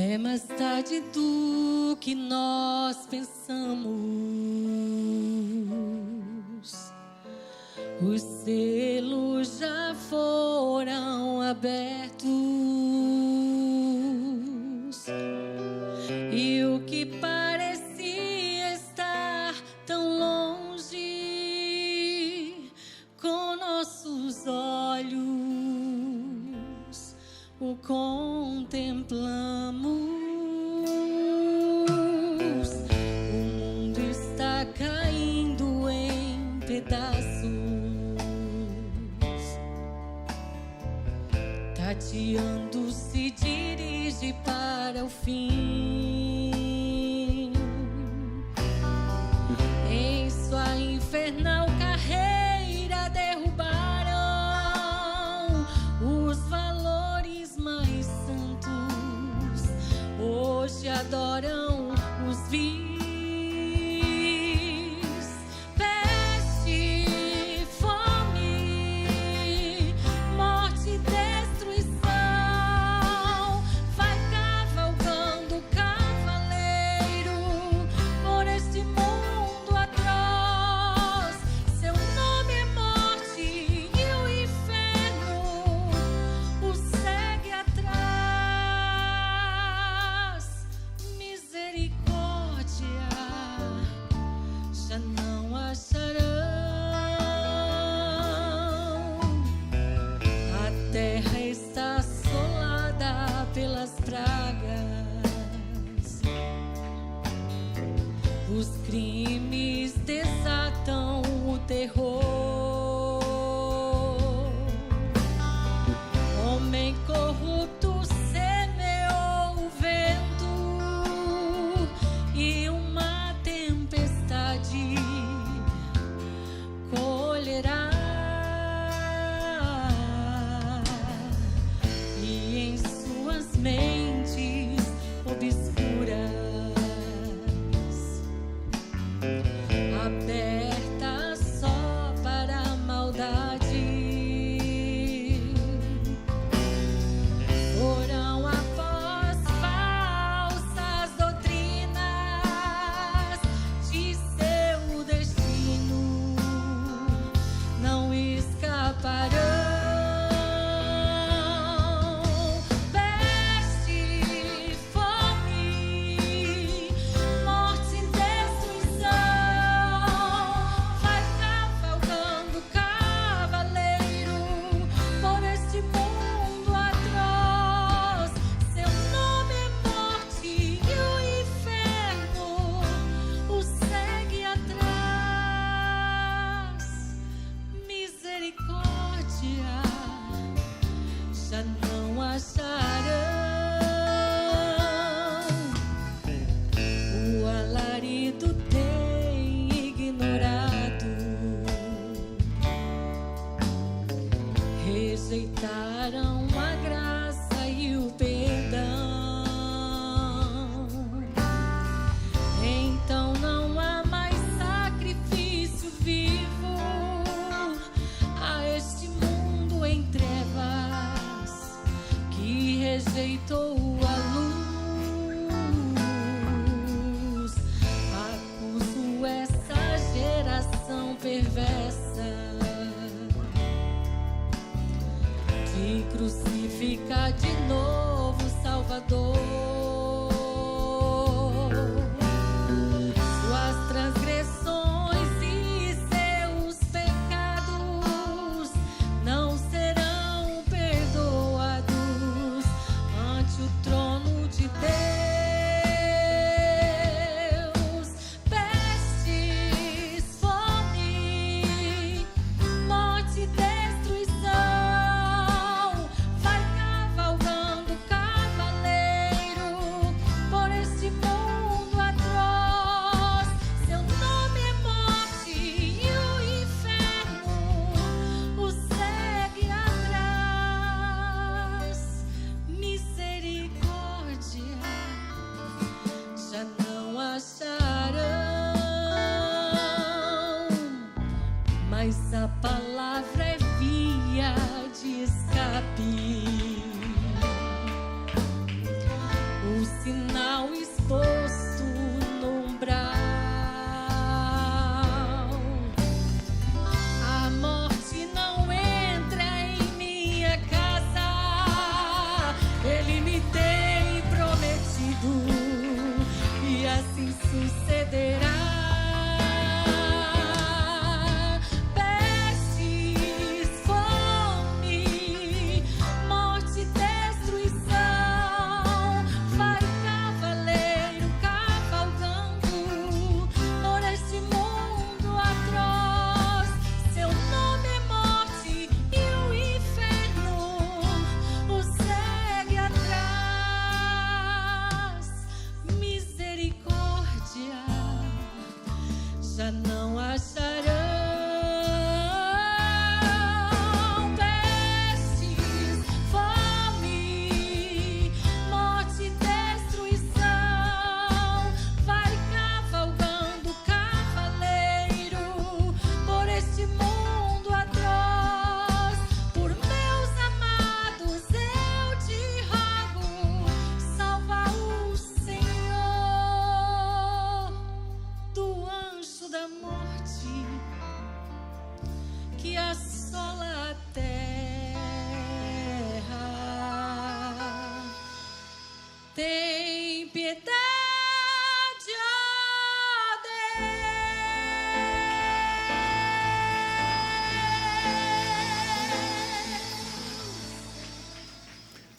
É mais tarde do que nós pensamos. Os selos já foram abertos e o que parecia estar tão longe, com nossos olhos o contemplamos. O mundo está caindo em pedaços. Tateando se dirige para o fim. Em sua infernal carreira derrubaram os valores mais santos. Hoje adoram os vis. Peste, fome, morte, destruição. Vai cavalgando cavaleiro por este mundo atroz. Seu nome é morte e o inferno o segue atrás. Misericórdia já não acharão. A terra está assolada pelas pragas. Os crimes desatam o terror. Homem corrupto semeou o vento e uma tempestade colherá. E em suas mentes obscuras, abertas só para a maldade, foram após falsas doutrinas de seu destino, não escaparão. Peste, fome, morte e destruição. Vai cavalgando cavaleiro por este mundo atroz. Seu nome é morte e o inferno o segue atrás. Misericórdia já não acharão. O alarido tem ignorado. Rejeitaram a graça e o perdão. Então não há mais sacrifício vivo a este mundo em trevas que rejeitou a luz. Acuso essa geração perversa de crucificar de novo o Salvador. Suas transgressões e seus pecados não serão perdoados ante o trono de Deus. Pestes, fome, morte e destruição. Vai cavalgando cavaleiro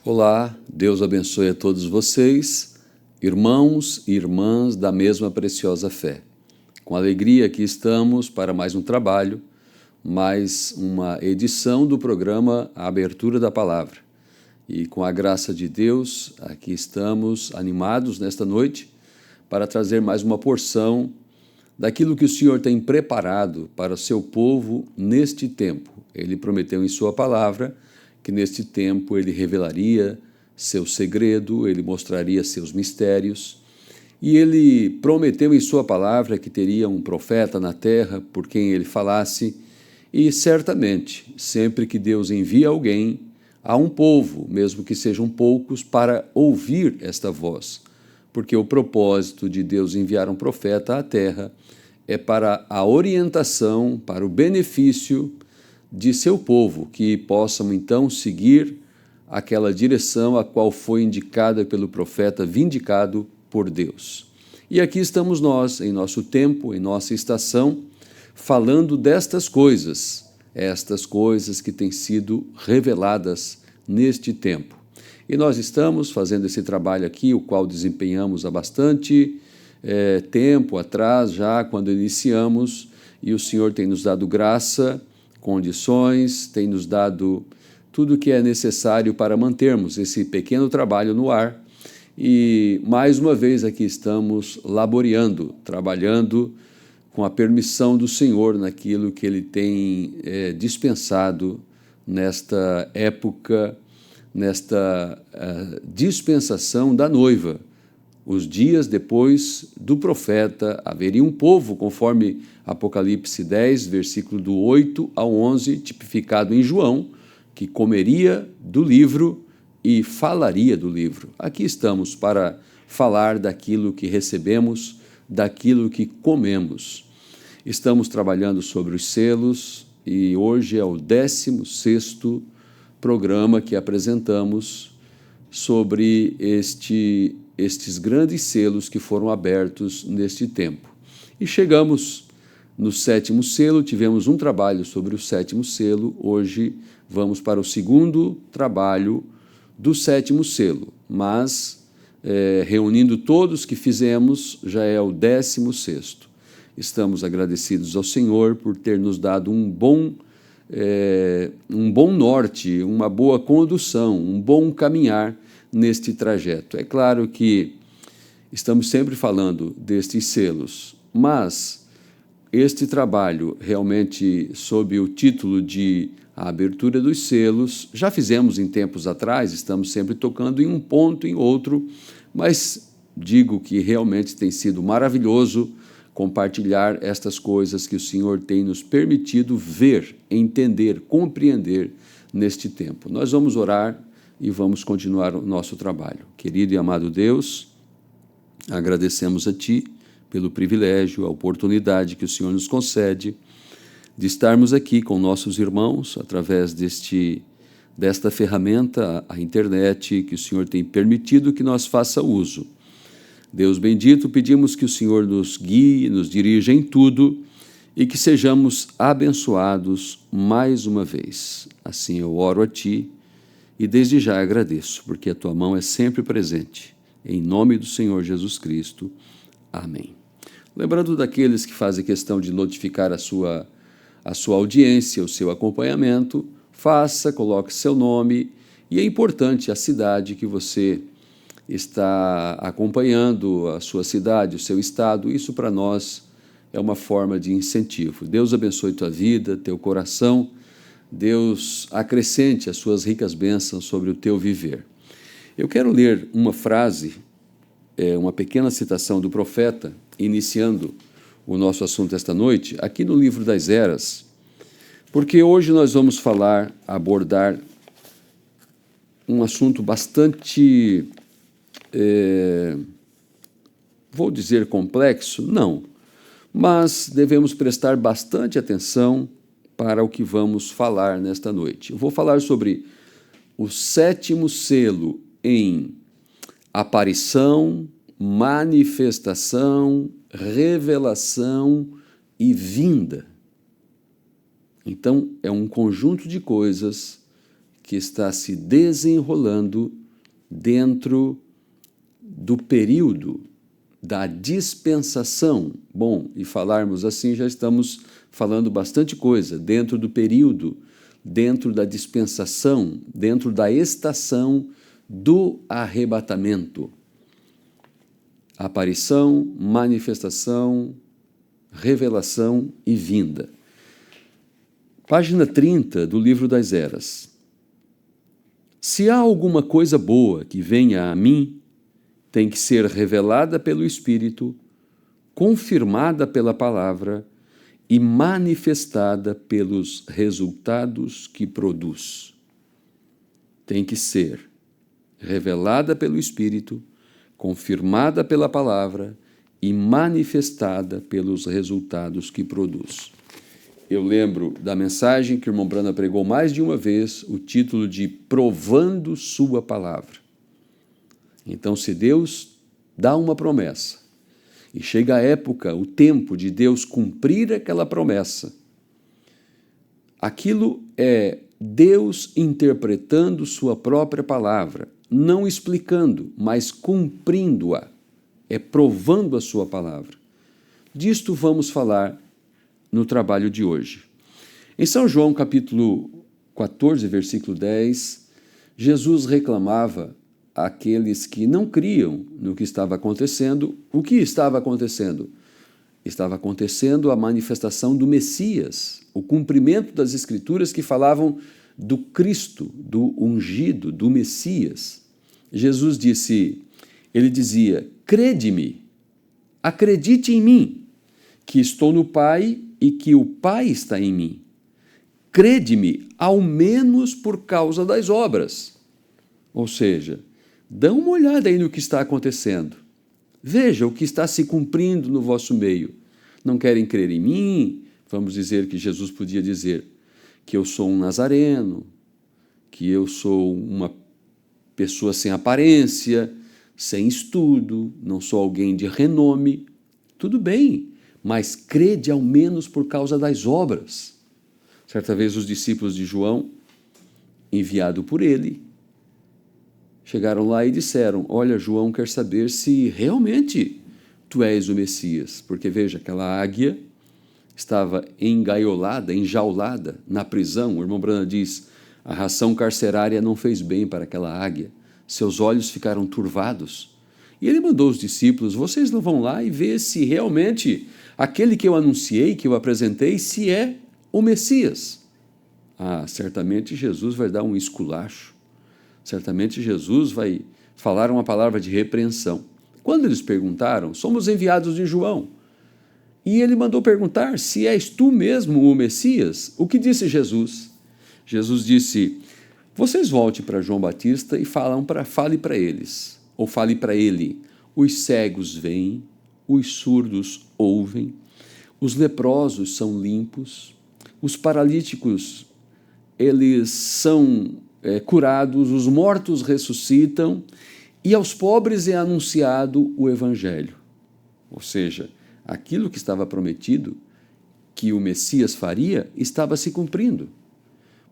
Olá, Deus abençoe a todos vocês, irmãos e irmãs da mesma preciosa fé. Com alegria aqui estamos para mais um trabalho, mais uma edição do programa A Abertura da Palavra. E com a graça de Deus, aqui estamos animados nesta noite para trazer mais uma porção daquilo que o Senhor tem preparado para o seu povo neste tempo. Ele prometeu em sua palavra que neste tempo ele revelaria seu segredo, ele mostraria seus mistérios, e ele prometeu em sua palavra que teria um profeta na terra por quem ele falasse, e certamente, sempre que Deus envia alguém, há um povo, mesmo que sejam poucos, para ouvir esta voz, porque o propósito de Deus enviar um profeta à terra é para a orientação, para o benefício de seu povo, que possam então seguir aquela direção a qual foi indicada pelo profeta, vindicado por Deus. E aqui estamos nós, em nosso tempo, em nossa estação, falando destas coisas, estas coisas que têm sido reveladas neste tempo. E nós estamos fazendo esse trabalho aqui, o qual desempenhamos há bastante tempo atrás, já quando iniciamos, e o Senhor tem nos dado graça, condições, tem nos dado tudo o que é necessário para mantermos esse pequeno trabalho no ar. E, mais uma vez, aqui estamos laboreando, trabalhando com a permissão do Senhor naquilo que Ele tem dispensado nesta época, nesta dispensação da noiva. Os dias depois do profeta, haveria um povo, conforme Apocalipse 10, versículo do 8 ao 11, tipificado em João, que comeria do livro e falaria do livro. Aqui estamos para falar daquilo que recebemos, daquilo que comemos. Estamos trabalhando sobre os selos e hoje é o 16º programa que apresentamos sobre estes grandes selos que foram abertos neste tempo. E chegamos no 7º selo, tivemos um trabalho sobre o 7º selo, hoje vamos para o 2º trabalho do 7º selo, mas reunindo todos que fizemos, já é o 16º. Estamos agradecidos ao Senhor por ter nos dado um bom norte, uma boa condução, um bom caminhar neste trajeto. É claro que estamos sempre falando destes selos, mas este trabalho, realmente sob o título de A Abertura dos Selos, já fizemos em tempos atrás, estamos sempre tocando em um ponto, em outro, mas digo que realmente tem sido maravilhoso compartilhar estas coisas que o Senhor tem nos permitido ver, entender, compreender neste tempo. Nós vamos orar e vamos continuar o nosso trabalho. Querido e amado Deus, agradecemos a Ti pelo privilégio, a oportunidade que o Senhor nos concede de estarmos aqui com nossos irmãos através desta ferramenta, a internet, que o Senhor tem permitido que nós faça uso. Deus bendito, pedimos que o Senhor nos guie, nos dirija em tudo e que sejamos abençoados mais uma vez. Assim eu oro a Ti e desde já agradeço, porque a Tua mão é sempre presente. Em nome do Senhor Jesus Cristo. Amém. Lembrando daqueles que fazem questão de notificar a sua audiência, o seu acompanhamento, faça, coloque seu nome e é importante a cidade que você está acompanhando, a sua cidade, o seu estado. Isso para nós é uma forma de incentivo. Deus abençoe tua vida, teu coração. Deus acrescente as suas ricas bênçãos sobre o teu viver. Eu quero ler uma frase, uma pequena citação do profeta, iniciando o nosso assunto esta noite, aqui no livro das Eras, porque hoje nós vamos abordar um assunto bastante, vou dizer complexo? Não, mas devemos prestar bastante atenção para o que vamos falar nesta noite. Eu vou falar sobre o 7º selo em aparição, manifestação, revelação e vinda. Então, é um conjunto de coisas que está se desenrolando dentro do período da dispensação. Bom, e falarmos assim, já estamos falando bastante coisa, dentro do período, dentro da dispensação, dentro da estação do arrebatamento. Aparição, manifestação, revelação e vinda. Página 30 do Livro das Eras. Se há alguma coisa boa que venha a mim, tem que ser revelada pelo Espírito, confirmada pela palavra e manifestada pelos resultados que produz. Tem que ser revelada pelo Espírito, confirmada pela palavra e manifestada pelos resultados que produz. Eu lembro da mensagem que o irmão Brana pregou mais de uma vez, o título de Provando Sua Palavra. Então, se Deus dá uma promessa e chega a época, o tempo de Deus cumprir aquela promessa, aquilo é Deus interpretando sua própria palavra, não explicando, mas cumprindo-a, é provando a sua palavra. Disto vamos falar no trabalho de hoje. Em São João, capítulo 14, versículo 10, Jesus reclamava àqueles que não criam no que estava acontecendo. O que estava acontecendo? Estava acontecendo a manifestação do Messias, o cumprimento das Escrituras que falavam do Cristo, do ungido, do Messias. Jesus ele dizia, crede-me, acredite em mim, que estou no Pai e que o Pai está em mim. Crede-me, ao menos por causa das obras. Ou seja, dá uma olhada aí no que está acontecendo. Veja o que está se cumprindo no vosso meio. Não querem crer em mim? Vamos dizer que Jesus podia dizer que eu sou um nazareno, que eu sou uma pessoa sem aparência, sem estudo, não sou alguém de renome. Tudo bem, mas crede ao menos por causa das obras. Certa vez os discípulos de João, enviado por ele, chegaram lá e disseram, olha, João quer saber se realmente tu és o Messias, porque veja, aquela águia estava engaiolada, enjaulada na prisão. O irmão Brana diz, a ração carcerária não fez bem para aquela águia, seus olhos ficaram turvados. E ele mandou os discípulos, vocês não vão lá e ver se realmente aquele que eu anunciei, que eu apresentei, se é o Messias. Ah, certamente Jesus vai dar um esculacho, certamente Jesus vai falar uma palavra de repreensão. Quando eles perguntaram, somos enviados de João, e ele mandou perguntar se és tu mesmo o Messias, o que disse Jesus? Jesus disse, vocês voltem para João Batista e fale para eles, ou fale para ele, os cegos veem, os surdos ouvem, os leprosos são limpos, os paralíticos eles são curados, os mortos ressuscitam, e aos pobres é anunciado o Evangelho. Ou seja, aquilo que estava prometido, que o Messias faria, estava se cumprindo.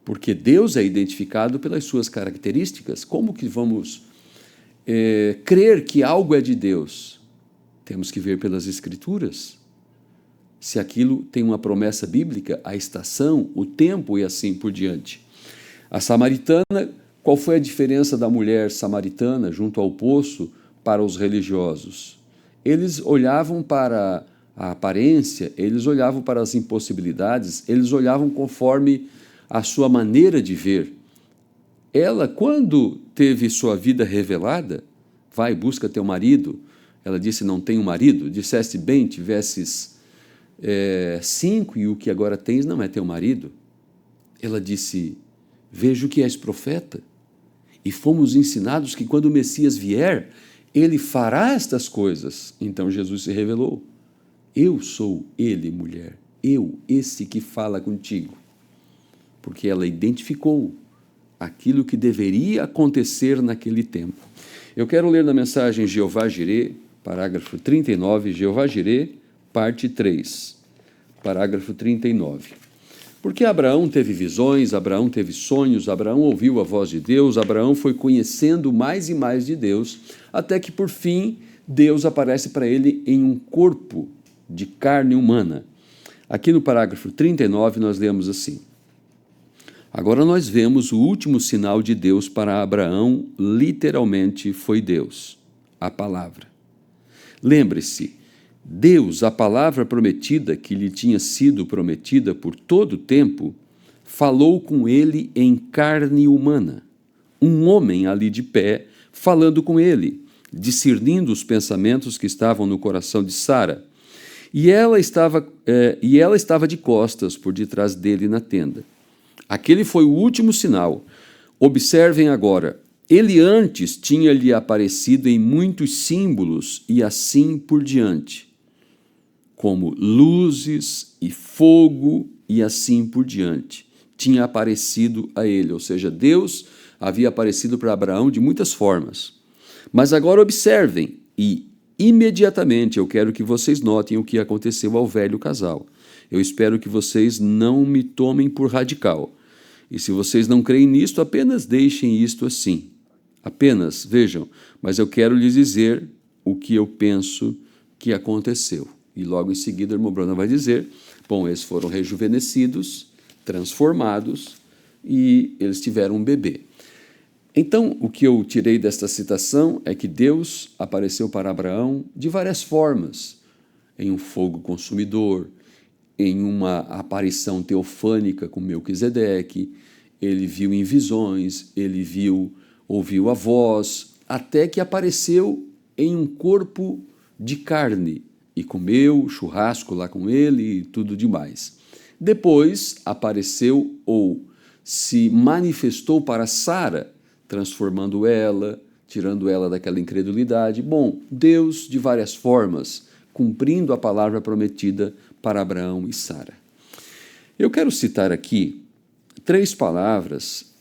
Porque Deus é identificado pelas suas características. Como que vamos crer que algo é de Deus? Temos que ver pelas Escrituras. Se aquilo tem uma promessa bíblica, a estação, o tempo e assim por diante. A samaritana, qual foi a diferença da mulher samaritana junto ao poço para os religiosos? Eles olhavam para a aparência, eles olhavam para as impossibilidades, eles olhavam conforme a sua maneira de ver. Ela, quando teve sua vida revelada, vai, busca teu marido, ela disse, não tenho marido, disseste bem, tivesses 5 e o que agora tens não é teu marido. Ela disse, vejo que és profeta, e fomos ensinados que quando o Messias vier, ele fará estas coisas. Então Jesus se revelou, eu sou ele, mulher, eu, esse que fala contigo, porque ela identificou aquilo que deveria acontecer naquele tempo. Eu quero ler na mensagem Jeová Jirê, parágrafo 39, Jeová Jirê, parte 3, parágrafo 39. Porque Abraão teve visões, Abraão teve sonhos, Abraão ouviu a voz de Deus, Abraão foi conhecendo mais e mais de Deus, até que, por fim, Deus aparece para ele em um corpo de carne humana. Aqui no parágrafo 39 nós lemos assim: agora nós vemos o último sinal de Deus para Abraão, literalmente foi Deus, a palavra. Lembre-se, Deus, a palavra prometida, que lhe tinha sido prometida por todo o tempo, falou com ele em carne humana. Um homem ali de pé, falando com ele, discernindo os pensamentos que estavam no coração de Sara. E ela estava de costas por detrás dele na tenda. Aquele foi o último sinal. Observem agora. Ele antes tinha-lhe aparecido em muitos símbolos e assim por diante, como luzes e fogo e assim por diante. Tinha aparecido a ele, ou seja, Deus havia aparecido para Abraão de muitas formas. Mas agora observem, e imediatamente eu quero que vocês notem o que aconteceu ao velho casal. Eu espero que vocês não me tomem por radical. E se vocês não creem nisto, apenas deixem isto assim. Apenas, vejam, mas eu quero lhes dizer o que eu penso que aconteceu. E logo em seguida, a irmã Bruna vai dizer, bom, eles foram rejuvenescidos, transformados, e eles tiveram um bebê. Então, o que eu tirei desta citação é que Deus apareceu para Abraão de várias formas, em um fogo consumidor, em uma aparição teofânica com Melquisedeque, ele viu em visões, ele ouviu a voz, até que apareceu em um corpo de carne, e comeu churrasco lá com ele e tudo demais. Depois apareceu ou se manifestou para Sara, transformando ela, tirando ela daquela incredulidade. Bom, Deus de várias formas, cumprindo a palavra prometida para Abraão e Sara. Eu quero citar aqui 3 palavras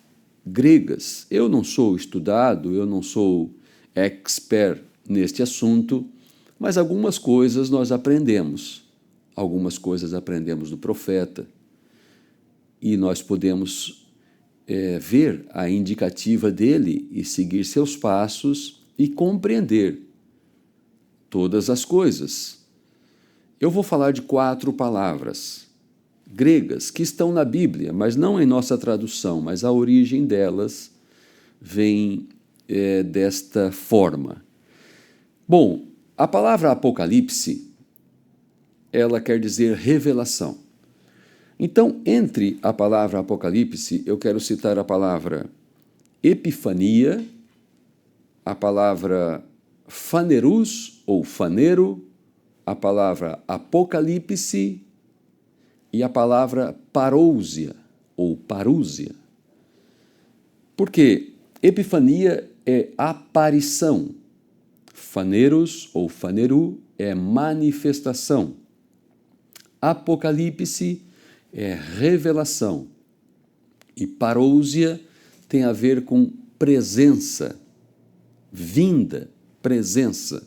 gregas. Eu não sou estudado, eu não sou expert neste assunto, mas algumas coisas nós aprendemos. Algumas coisas aprendemos do profeta e nós podemos ver a indicativa dele e seguir seus passos e compreender todas as coisas. Eu vou falar de 4 palavras gregas que estão na Bíblia, mas não em nossa tradução, mas a origem delas vem desta forma. Bom, a palavra Apocalipse, ela quer dizer revelação. Então, entre a palavra Apocalipse, eu quero citar a palavra Epifania, a palavra Fanerus ou Fanero, a palavra Apocalipse e a palavra Parousia ou Parúzia. Porque Epifania é aparição, Faneros ou Faneru é manifestação, Apocalipse é revelação e parousia tem a ver com presença, vinda, presença.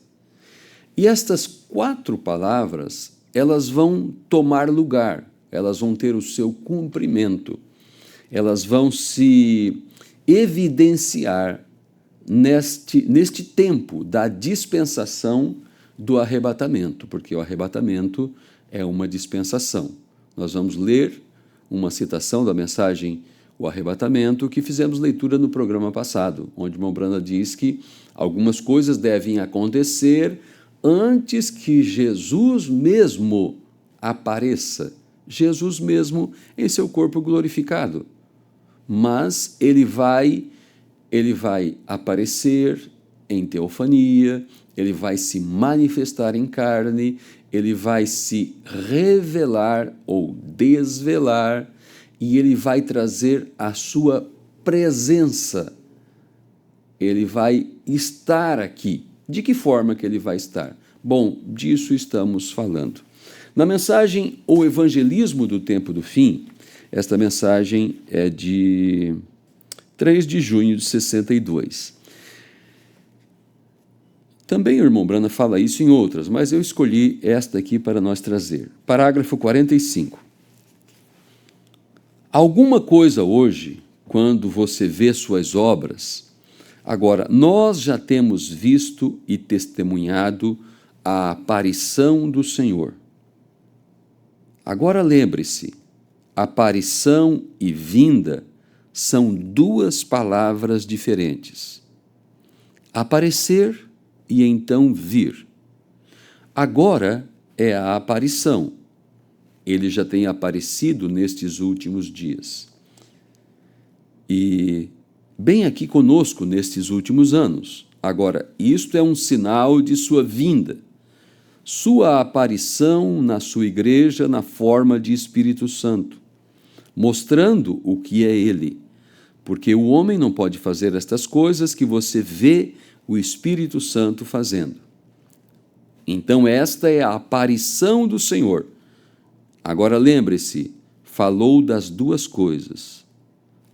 E estas 4 palavras, elas vão tomar lugar, elas vão ter o seu cumprimento, elas vão se evidenciar neste tempo da dispensação do arrebatamento, porque o arrebatamento é uma dispensação. Nós vamos ler uma citação da mensagem O Arrebatamento, que fizemos leitura no programa passado, onde irmã Branda diz que algumas coisas devem acontecer antes que Jesus mesmo apareça, Jesus mesmo em seu corpo glorificado. Mas ele vai aparecer em teofania, ele vai se manifestar em carne, ele vai se revelar ou desvelar e ele vai trazer a sua presença. Ele vai estar aqui. De que forma que ele vai estar? Bom, disso estamos falando. Na mensagem O Evangelismo do Tempo do Fim, esta mensagem é de 3 de junho de 62. Também o irmão Brana fala isso em outras, mas eu escolhi esta aqui para nós trazer. Parágrafo 45. Alguma coisa hoje, quando você vê suas obras, agora, nós já temos visto e testemunhado a aparição do Senhor. Agora lembre-se, aparição e vinda são duas palavras diferentes. Aparecer e então vir. Agora é a aparição. Ele já tem aparecido nestes últimos dias. E bem aqui conosco nestes últimos anos. Agora, isto é um sinal de sua vinda. Sua aparição na sua igreja na forma de Espírito Santo, mostrando o que é Ele. Porque o homem não pode fazer estas coisas que você vê o Espírito Santo fazendo. Então, esta é a aparição do Senhor. Agora, lembre-se, falou das duas coisas,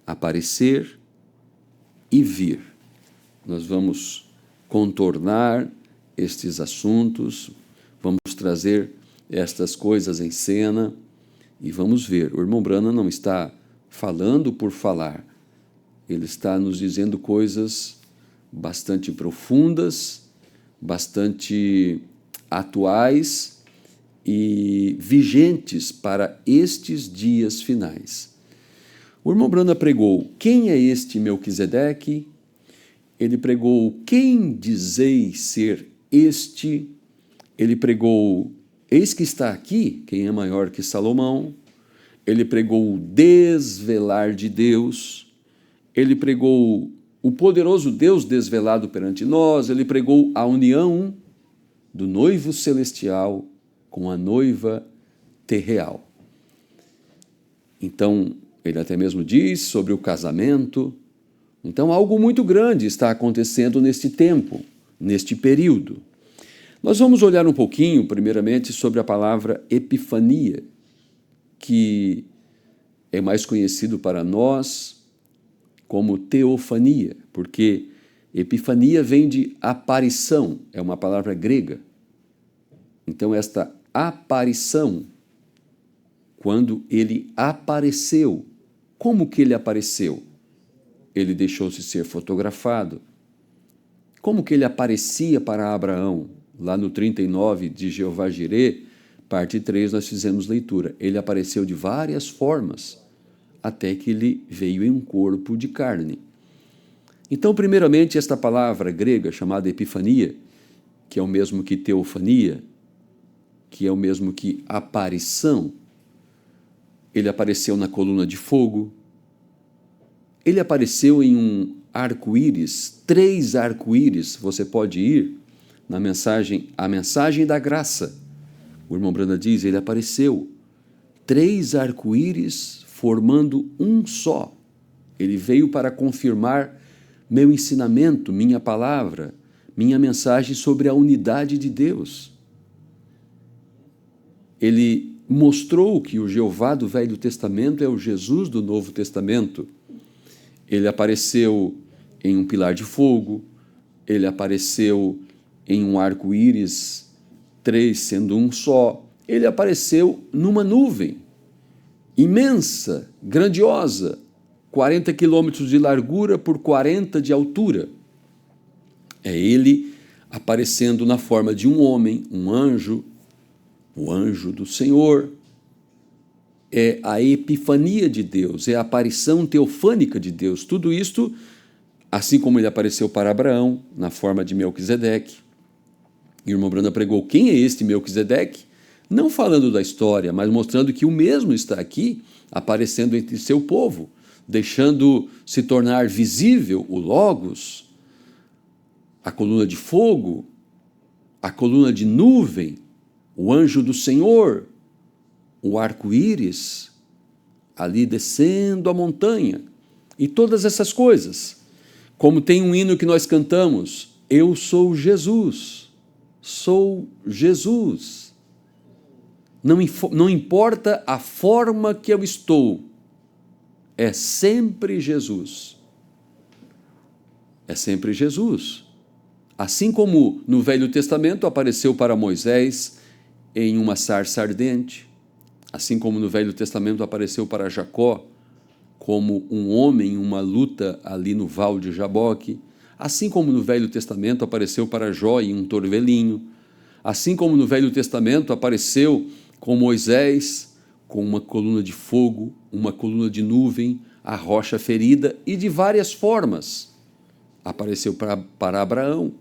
aparecer e vir. Nós vamos contornar estes assuntos, vamos trazer estas coisas em cena e vamos ver. O irmão Branham não está falando por falar, ele está nos dizendo coisas bastante profundas, bastante atuais e vigentes para estes dias finais. O irmão Branham pregou: quem é este Melquisedeque? Ele pregou: quem dizeis ser este? Ele pregou: eis que está aqui, quem é maior que Salomão? Ele pregou o desvelar de Deus. Ele pregou o poderoso Deus desvelado perante nós. Ele pregou a união do noivo celestial com a noiva terreal. Então, ele até mesmo diz sobre o casamento. Então, algo muito grande está acontecendo neste tempo, neste período. Nós vamos olhar um pouquinho, primeiramente, sobre a palavra epifania, que é mais conhecido para nós como teofania, porque epifania vem de aparição, é uma palavra grega. Então, esta aparição, quando ele apareceu, como que ele apareceu? Ele deixou-se ser fotografado. Como que ele aparecia para Abraão? Lá no 39 de Jeová Jirê, parte 3, nós fizemos leitura. Ele apareceu de várias formas, até que ele veio em um corpo de carne. Então, primeiramente, esta palavra grega chamada epifania, que é o mesmo que teofania, que é o mesmo que aparição, ele apareceu na coluna de fogo, ele apareceu em um arco-íris, 3 arco-íris, você pode ir na mensagem, a mensagem da graça. O irmão Branham diz, ele apareceu, 3 arco-íris formando um só. Ele veio para confirmar meu ensinamento, minha palavra, minha mensagem sobre a unidade de Deus. Ele mostrou que o Jeová do Velho Testamento é o Jesus do Novo Testamento. Ele apareceu em um pilar de fogo, ele apareceu em um arco-íris, 3 sendo um só. Ele apareceu numa nuvem imensa, grandiosa, 40 quilômetros de largura por 40 de altura. É ele aparecendo na forma de um homem, um anjo, o anjo do Senhor. É a epifania de Deus, é a aparição teofânica de Deus. Tudo isto, assim como ele apareceu para Abraão, na forma de Melquisedeque. E o irmão Branham pregou, quem é este Melquisedeque? Não falando da história, mas mostrando que o mesmo está aqui, aparecendo entre seu povo, deixando se tornar visível o Logos, a coluna de fogo, a coluna de nuvem, o anjo do Senhor, o arco-íris, ali descendo a montanha, e todas essas coisas. Como tem um hino que nós cantamos, eu sou Jesus, sou Jesus. Não importa a forma que eu estou, é sempre Jesus. É sempre Jesus. Assim como no Velho Testamento apareceu para Moisés em uma sarça ardente, assim como no Velho Testamento apareceu para Jacó como um homem em uma luta ali no Val de Jaboque, assim como no Velho Testamento apareceu para Jó em um torvelinho, assim como no Velho Testamento apareceu com Moisés, com uma coluna de fogo, uma coluna de nuvem, a rocha ferida, e de várias formas. Apareceu para Abraão,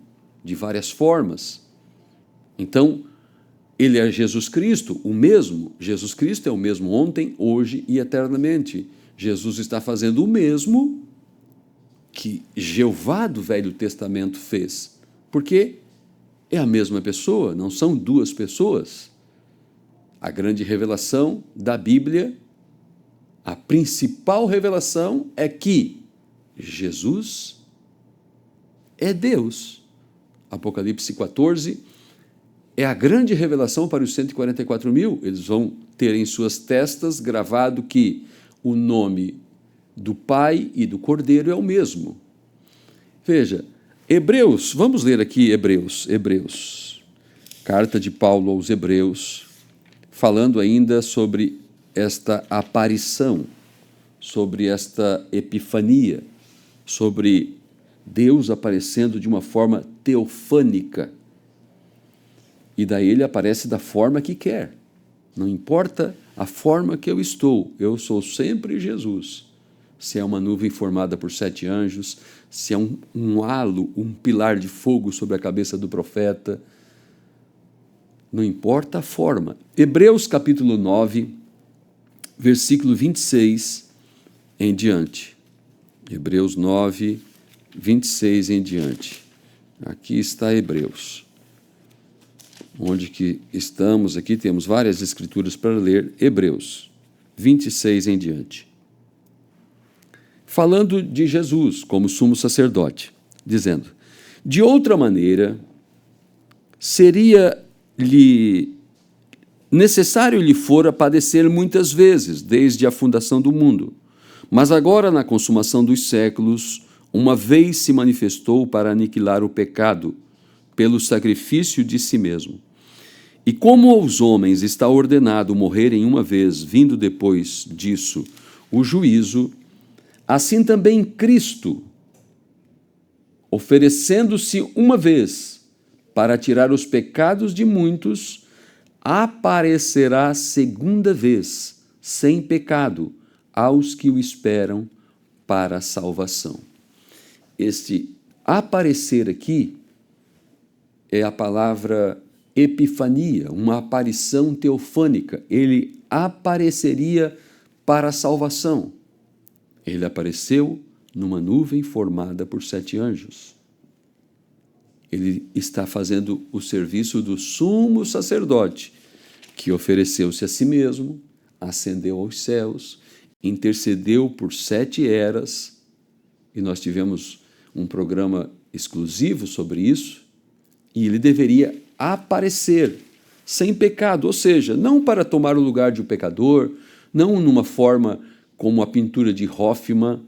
de várias formas. Então, ele é Jesus Cristo, o mesmo. Jesus Cristo é o mesmo ontem, hoje e eternamente. Jesus está fazendo o mesmo que Jeová do Velho Testamento fez, porque é a mesma pessoa, não são duas pessoas. A grande revelação da Bíblia, a principal revelação é que Jesus é Deus. Apocalipse 14 é a grande revelação para os 144 mil. Eles vão ter em suas testas gravado que o nome do Pai e do Cordeiro é o mesmo. Veja, Hebreus, vamos ler aqui Hebreus, carta de Paulo aos Hebreus, falando ainda sobre esta aparição, sobre esta epifania, sobre Deus aparecendo de uma forma teofânica. E daí ele aparece da forma que quer. Não importa a forma que eu sou sempre Jesus. Se é uma nuvem formada por 7 anjos, se é um halo, um pilar de fogo sobre a cabeça do profeta, não importa a forma. Hebreus capítulo 9, versículo 26 em diante. Hebreus 9, 26 em diante. Aqui está Hebreus. Onde que estamos aqui, temos várias escrituras para ler. Hebreus 26 em diante. Falando de Jesus como sumo sacerdote, dizendo: de outra maneira, necessário lhe fora padecer muitas vezes, desde a fundação do mundo. Mas agora, na consumação dos séculos, uma vez se manifestou para aniquilar o pecado, pelo sacrifício de si mesmo. E como aos homens está ordenado morrerem uma vez, vindo depois disso o juízo, assim também Cristo, oferecendo-se uma vez para tirar os pecados de muitos, aparecerá segunda vez, sem pecado, aos que o esperam para a salvação. Este aparecer aqui é a palavra epifania, uma aparição teofânica. Ele apareceria para a salvação. Ele apareceu numa nuvem formada por 7 anjos. Ele está fazendo o serviço do sumo sacerdote, que ofereceu-se a si mesmo, ascendeu aos céus, intercedeu por 7 eras, e nós tivemos um programa exclusivo sobre isso, e ele deveria aparecer sem pecado, ou seja, não para tomar o lugar de um pecador, não numa forma como a pintura de Hoffmann,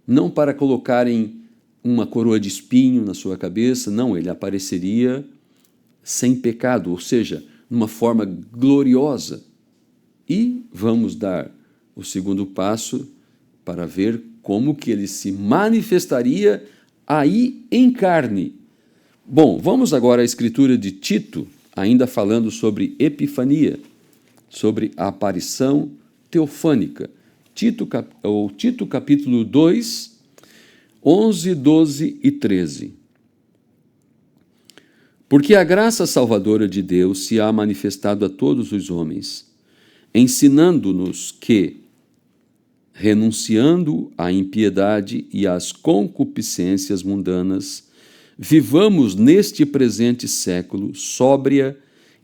não para colocarem uma coroa de espinho na sua cabeça, não, ele apareceria sem pecado, ou seja, numa forma gloriosa. E vamos dar o segundo passo para ver como que ele se manifestaria aí em carne. Bom, vamos agora à escritura de Tito, ainda falando sobre epifania, sobre a aparição teofânica. Tito capítulo 2, 11, 12 e 13. Porque a graça salvadora de Deus se há manifestado a todos os homens, ensinando-nos que, renunciando à impiedade e às concupiscências mundanas, vivamos neste presente século sóbria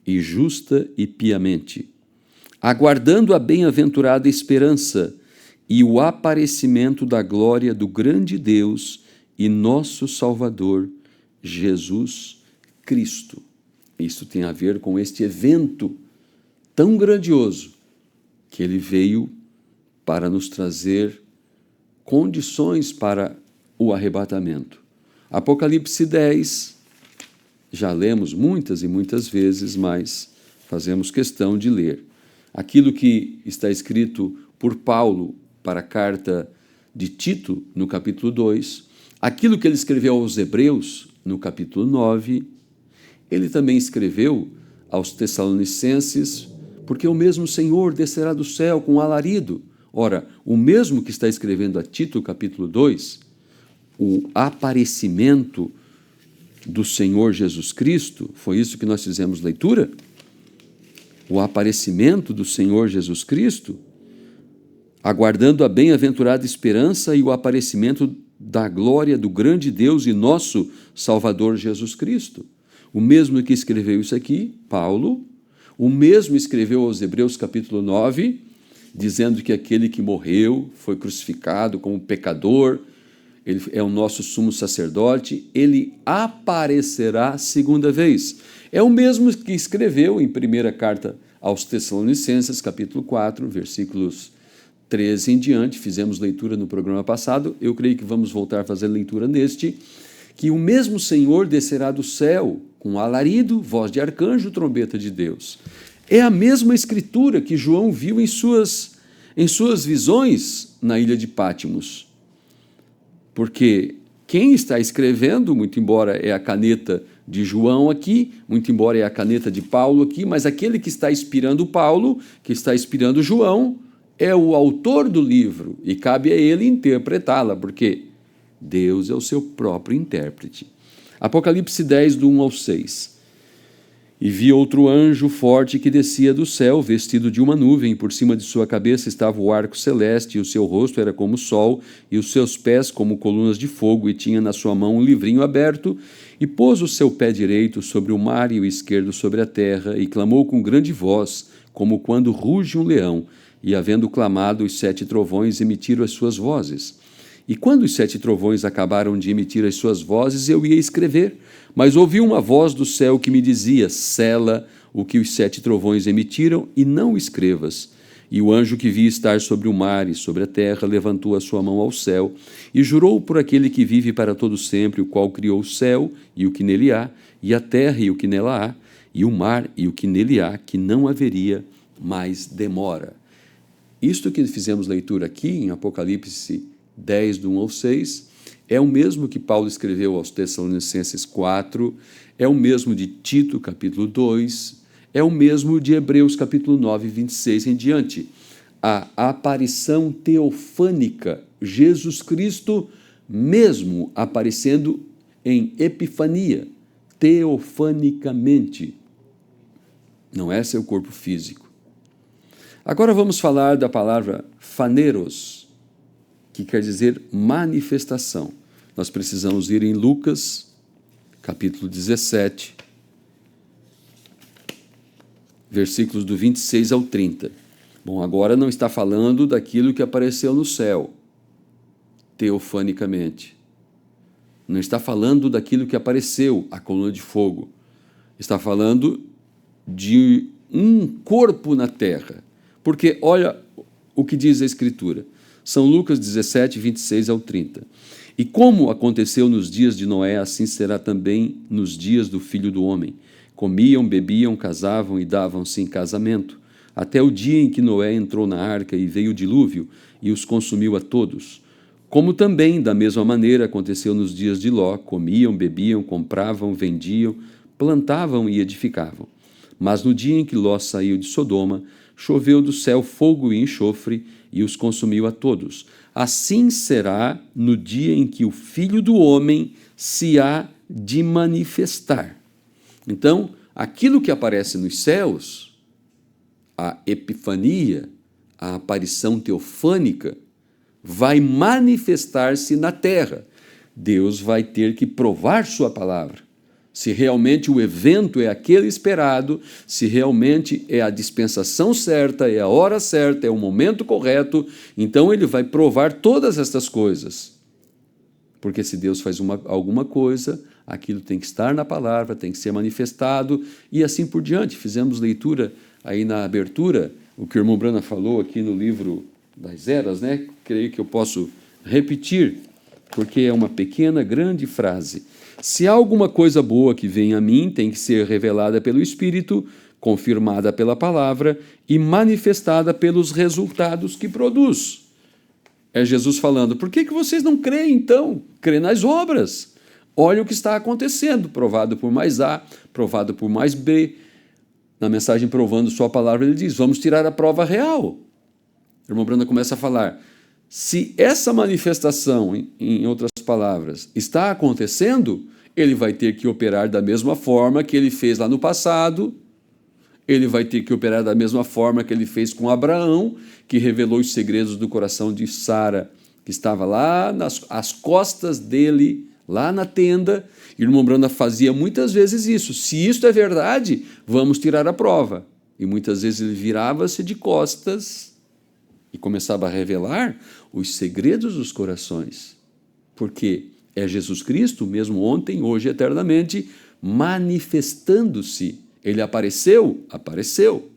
e justa e piamente, aguardando a bem-aventurada esperança e o aparecimento da glória do grande Deus e nosso Salvador, Jesus Cristo. Isso tem a ver com este evento tão grandioso que ele veio para nos trazer condições para o arrebatamento. Apocalipse 10, já lemos muitas e muitas vezes, mas fazemos questão de ler. Aquilo que está escrito por Paulo para a carta de Tito, no capítulo 2, aquilo que ele escreveu aos Hebreus, no capítulo 9, ele também escreveu aos Tessalonicenses, porque o mesmo Senhor descerá do céu com alarido. Ora, o mesmo que está escrevendo a Tito, capítulo 2, o aparecimento do Senhor Jesus Cristo, foi isso que nós fizemos leitura? O aparecimento do Senhor Jesus Cristo, aguardando a bem-aventurada esperança e o aparecimento da glória do grande Deus e nosso Salvador Jesus Cristo. O mesmo que escreveu isso aqui, Paulo, o mesmo escreveu aos Hebreus capítulo 9, dizendo que aquele que morreu, foi crucificado como pecador, ele é o nosso sumo sacerdote, ele aparecerá segunda vez. É o mesmo que escreveu em primeira carta aos Tessalonicenses, capítulo 4, versículos 13 em diante, fizemos leitura no programa passado, eu creio que vamos voltar a fazer leitura neste, que o mesmo Senhor descerá do céu com alarido, voz de arcanjo, trombeta de Deus. É a mesma escritura que João viu em suas visões na ilha de Pátimos. Porque quem está escrevendo, muito embora é a caneta de João aqui, muito embora é a caneta de Paulo aqui, mas aquele que está inspirando Paulo, que está inspirando João, é o autor do livro e cabe a ele interpretá-la, porque Deus é o seu próprio intérprete. Apocalipse 10, do 1 ao 6. E vi outro anjo forte que descia do céu, vestido de uma nuvem, por cima de sua cabeça estava o arco celeste, e o seu rosto era como o sol, e os seus pés como colunas de fogo, e tinha na sua mão um livrinho aberto, e pôs o seu pé direito sobre o mar e o esquerdo sobre a terra, e clamou com grande voz, como quando ruge um leão, e havendo clamado, os 7 trovões emitiram as suas vozes. E quando os 7 trovões acabaram de emitir as suas vozes, eu ia escrever, mas ouvi uma voz do céu que me dizia, sela o que os 7 trovões emitiram e não o escrevas. E o anjo que vi estar sobre o mar e sobre a terra levantou a sua mão ao céu e jurou por aquele que vive para todo sempre, o qual criou o céu e o que nele há, e a terra e o que nela há, e o mar e o que nele há, que não haveria mais demora. Isto que fizemos leitura aqui em Apocalipse 10, do 1 ao 6, é o mesmo que Paulo escreveu aos Tessalonicenses 4, é o mesmo de Tito, capítulo 2, é o mesmo de Hebreus, capítulo 9, 26 em diante. A aparição teofânica, Jesus Cristo mesmo aparecendo em epifania, teofanicamente. Não é seu corpo físico. Agora vamos falar da palavra phaneros, que quer dizer manifestação. Nós precisamos ir em Lucas, capítulo 17, versículos do 26 ao 30. Bom, agora não está falando daquilo que apareceu no céu, teofanicamente. Não está falando daquilo que apareceu, a coluna de fogo. Está falando de um corpo na terra. Porque olha o que diz a Escritura. São Lucas 17, 26 ao 30. E como aconteceu nos dias de Noé, assim será também nos dias do Filho do Homem. Comiam, bebiam, casavam e davam-se em casamento, até o dia em que Noé entrou na arca e veio o dilúvio e os consumiu a todos. Como também, da mesma maneira, aconteceu nos dias de Ló, comiam, bebiam, compravam, vendiam, plantavam e edificavam. Mas no dia em que Ló saiu de Sodoma, choveu do céu fogo e enxofre e os consumiu a todos. Assim será no dia em que o Filho do Homem se há de manifestar. Então, aquilo que aparece nos céus, a epifania, a aparição teofânica, vai manifestar-se na terra. Deus vai ter que provar sua palavra. Se realmente o evento é aquele esperado, se realmente é a dispensação certa, é a hora certa, é o momento correto, então ele vai provar todas estas coisas. Porque se Deus faz alguma coisa, aquilo tem que estar na palavra, tem que ser manifestado e assim por diante. Fizemos leitura aí na abertura, o que o irmão Brana falou aqui no livro das Eras, né? Creio que eu posso repetir, porque é uma pequena, grande frase. Se há alguma coisa boa que vem a mim, tem que ser revelada pelo Espírito, confirmada pela palavra e manifestada pelos resultados que produz. É Jesus falando: por que vocês não creem então? Crê nas obras. Olha o que está acontecendo, provado por mais A, provado por mais B. Na mensagem Provando Sua Palavra, ele diz: vamos tirar a prova real. O irmão Branda começa a falar: se essa manifestação, em outras palavras, está acontecendo, ele vai ter que operar da mesma forma que ele fez lá no passado. Ele vai ter que operar da mesma forma que ele fez com Abraão, que revelou os segredos do coração de Sara, que estava lá às costas dele, lá na tenda. E o irmão Branda fazia muitas vezes isso. Se isso é verdade, vamos tirar a prova. E muitas vezes ele virava-se de costas e começava a revelar os segredos dos corações. Porque é Jesus Cristo, mesmo ontem, hoje e eternamente, manifestando-se. Ele apareceu? Apareceu.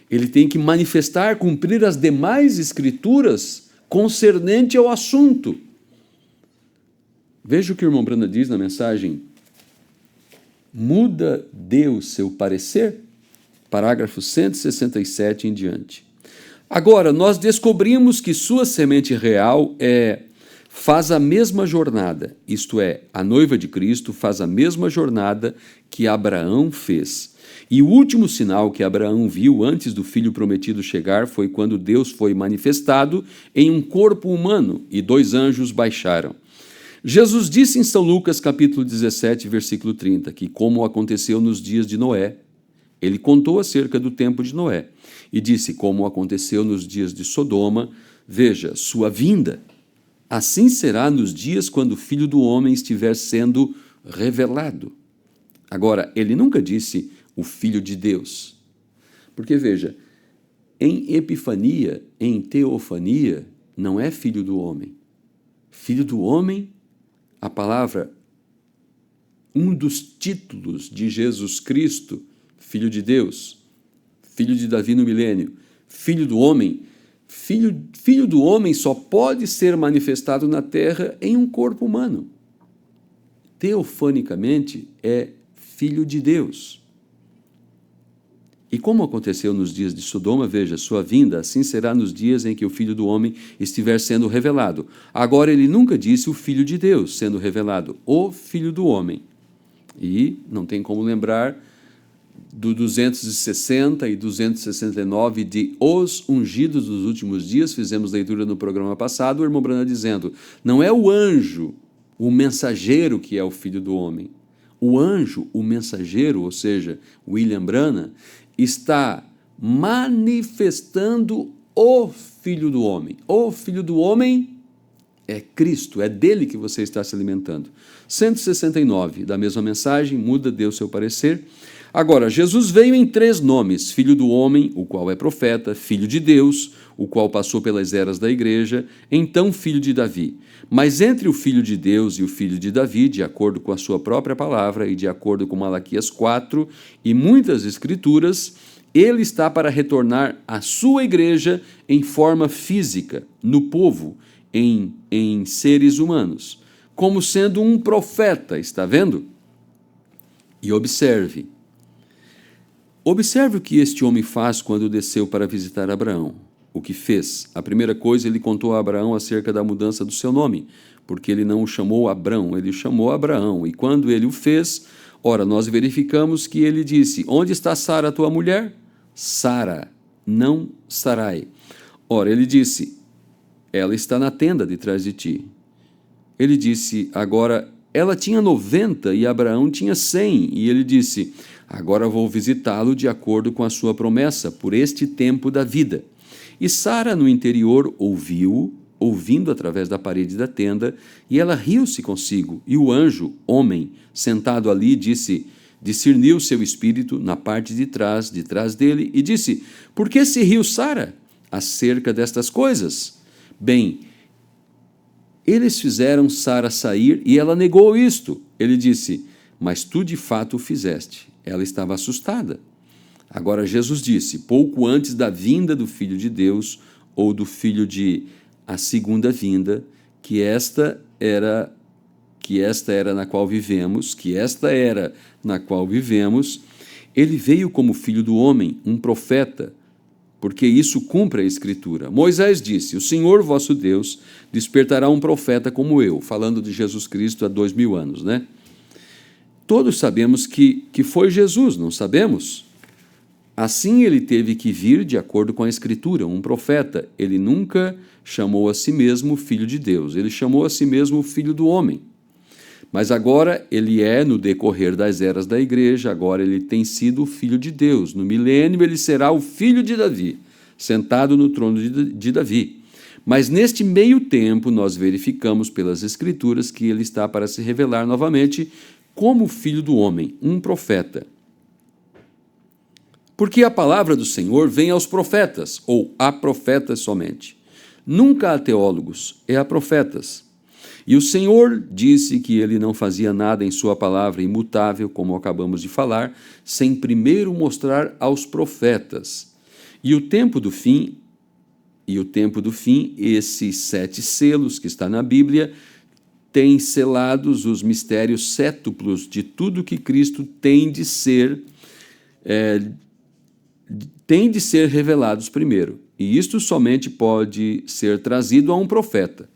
Ele tem que manifestar, cumprir as demais escrituras concernente ao assunto. Veja o que o irmão Branda diz na mensagem: muda Deus seu parecer? Parágrafo 167 em diante. Agora, nós descobrimos que sua semente real faz a mesma jornada, isto é, a noiva de Cristo faz a mesma jornada que Abraão fez. E o último sinal que Abraão viu antes do filho prometido chegar foi quando Deus foi manifestado em um corpo humano e 2 anjos baixaram. Jesus disse em São Lucas, capítulo 17, versículo 30, que como aconteceu nos dias de Noé, ele contou acerca do tempo de Noé e disse: como aconteceu nos dias de Sodoma, veja, sua vinda. Assim será nos dias quando o Filho do Homem estiver sendo revelado. Agora, ele nunca disse o Filho de Deus. Porque, veja, em epifania, em teofania, não é Filho do Homem. Filho do Homem, a palavra, um dos títulos de Jesus Cristo, Filho de Deus, Filho de Davi no milênio, Filho do Homem. Filho do homem só pode ser manifestado na terra em um corpo humano. Teofanicamente é Filho de Deus. E como aconteceu nos dias de Sodoma, veja, sua vinda, assim será nos dias em que o Filho do Homem estiver sendo revelado. Agora, ele nunca disse o Filho de Deus sendo revelado, o Filho do Homem. E não tem como lembrar do 260 e 269 de Os Ungidos dos Últimos Dias, fizemos leitura no programa passado, o irmão Branda dizendo: não é o anjo, o mensageiro que é o Filho do Homem. O anjo, o mensageiro, ou seja, William Branham, está manifestando o Filho do Homem. O Filho do Homem é Cristo, é dele que você está se alimentando. 169, da mesma mensagem, muda Deus seu parecer. Agora, Jesus veio em 3 nomes: Filho do Homem, o qual é profeta; Filho de Deus, o qual passou pelas eras da igreja; então Filho de Davi. Mas entre o Filho de Deus e o Filho de Davi, de acordo com a sua própria palavra e de acordo com Malaquias 4 e muitas escrituras, ele está para retornar à sua igreja em forma física, no povo, em seres humanos, como sendo um profeta, está vendo? E observe o que este homem faz quando desceu para visitar Abraão. O que fez? A primeira coisa, ele contou a Abraão acerca da mudança do seu nome, porque ele não o chamou Abrão, ele chamou Abraão. E quando ele o fez, ora, nós verificamos que ele disse: onde está Sara, tua mulher? Sara, não Sarai. Ora, ele disse: ela está na tenda de trás de ti. Ele disse: agora, ela tinha 90 e Abraão tinha 100. E ele disse: agora vou visitá-lo de acordo com a sua promessa, por este tempo da vida. E Sara, no interior, ouviu-o, ouvindo através da parede da tenda, e ela riu-se consigo. E o anjo, homem, sentado ali, discerniu seu espírito na parte de trás dele, e disse: por que se riu Sara acerca destas coisas? Bem, eles fizeram Sara sair e ela negou isto. Ele disse: mas tu de fato o fizeste. Ela estava assustada. Agora Jesus disse, pouco antes da vinda do Filho de Deus, ou do Filho de a segunda vinda, que esta era na qual vivemos, ele veio como Filho do Homem, um profeta, porque isso cumpre a Escritura. Moisés disse: o Senhor vosso Deus despertará um profeta como eu, falando de Jesus Cristo há 2000 anos, né? Todos sabemos que foi Jesus, não sabemos? Assim ele teve que vir de acordo com a Escritura, um profeta. Ele nunca chamou a si mesmo filho de Deus, ele chamou a si mesmo filho do homem. Mas agora ele é, no decorrer das eras da igreja, agora ele tem sido o filho de Deus. No milênio ele será o filho de Davi, sentado no trono de Davi. Mas neste meio tempo nós verificamos pelas Escrituras que ele está para se revelar novamente como filho do homem, um profeta. Porque a palavra do Senhor vem aos profetas, ou a profetas somente. Nunca a teólogos, é a profetas. E o Senhor disse que ele não fazia nada em sua palavra imutável, como acabamos de falar, sem primeiro mostrar aos profetas. E o tempo do fim, esses 7 selos que está na Bíblia, tem selados os mistérios sétuplos de tudo que Cristo tem de ser revelados primeiro. E isto somente pode ser trazido a um profeta.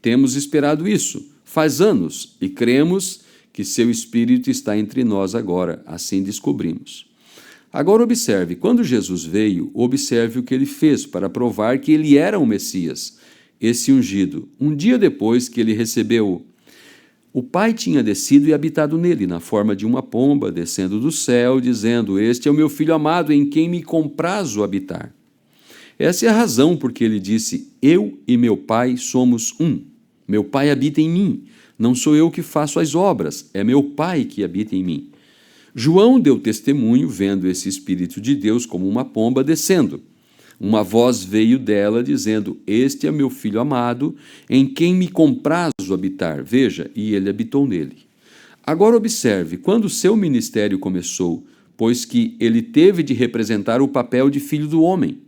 Temos esperado isso faz anos e cremos que seu Espírito está entre nós agora, assim descobrimos. Agora observe, quando Jesus veio, observe o que ele fez para provar que ele era o Messias, esse ungido. Um dia depois que ele recebeu, o Pai tinha descido e habitado nele, na forma de uma pomba, descendo do céu, dizendo: este é o meu Filho amado, em quem me comprazo habitar. Essa é a razão porque ele disse: eu e meu Pai somos um. Meu Pai habita em mim. Não sou eu que faço as obras, é meu Pai que habita em mim. João deu testemunho, vendo esse Espírito de Deus como uma pomba descendo. Uma voz veio dela, dizendo: este é meu Filho amado, em quem me comprazo habitar. Veja, e ele habitou nele. Agora observe, quando seu ministério começou, pois que ele teve de representar o papel de filho do homem.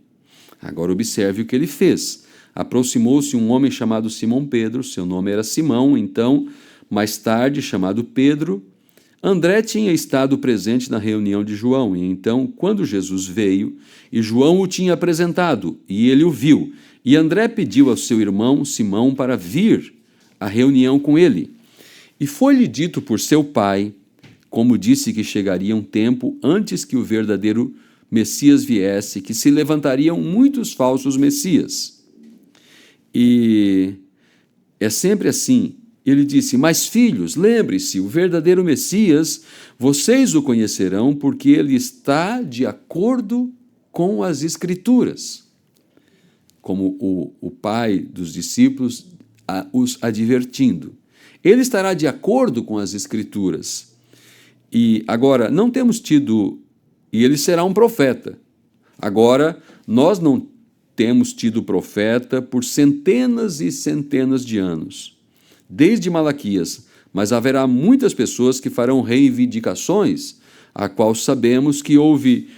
Agora observe o que ele fez. Aproximou-se um homem chamado Simão Pedro, seu nome era Simão, então, mais tarde chamado Pedro. André tinha estado presente na reunião de João, e então, quando Jesus veio, e João o tinha apresentado, e ele o viu, e André pediu ao seu irmão Simão para vir à reunião com ele. E foi-lhe dito por seu pai, como disse que chegaria um tempo antes que o verdadeiro Messias viesse, que se levantariam muitos falsos Messias. E é sempre assim. Ele disse: mas filhos, lembre-se, o verdadeiro Messias, vocês o conhecerão porque ele está de acordo com as Escrituras. Como o pai dos discípulos os advertindo. Ele estará de acordo com as Escrituras. E agora, não temos tido... E ele será um profeta. Agora, nós não temos tido profeta por centenas e centenas de anos, desde Malaquias, mas haverá muitas pessoas que farão reivindicações, a qual sabemos que houve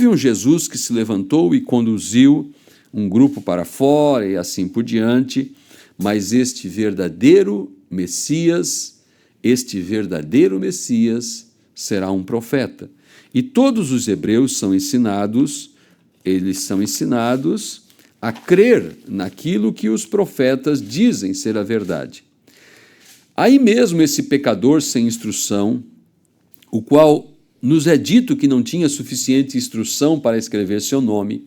um Jesus que se levantou e conduziu um grupo para fora e assim por diante, mas este verdadeiro Messias será um profeta. E todos os hebreus são ensinados a crer naquilo que os profetas dizem ser a verdade. Aí mesmo esse pecador sem instrução, o qual nos é dito que não tinha suficiente instrução para escrever seu nome,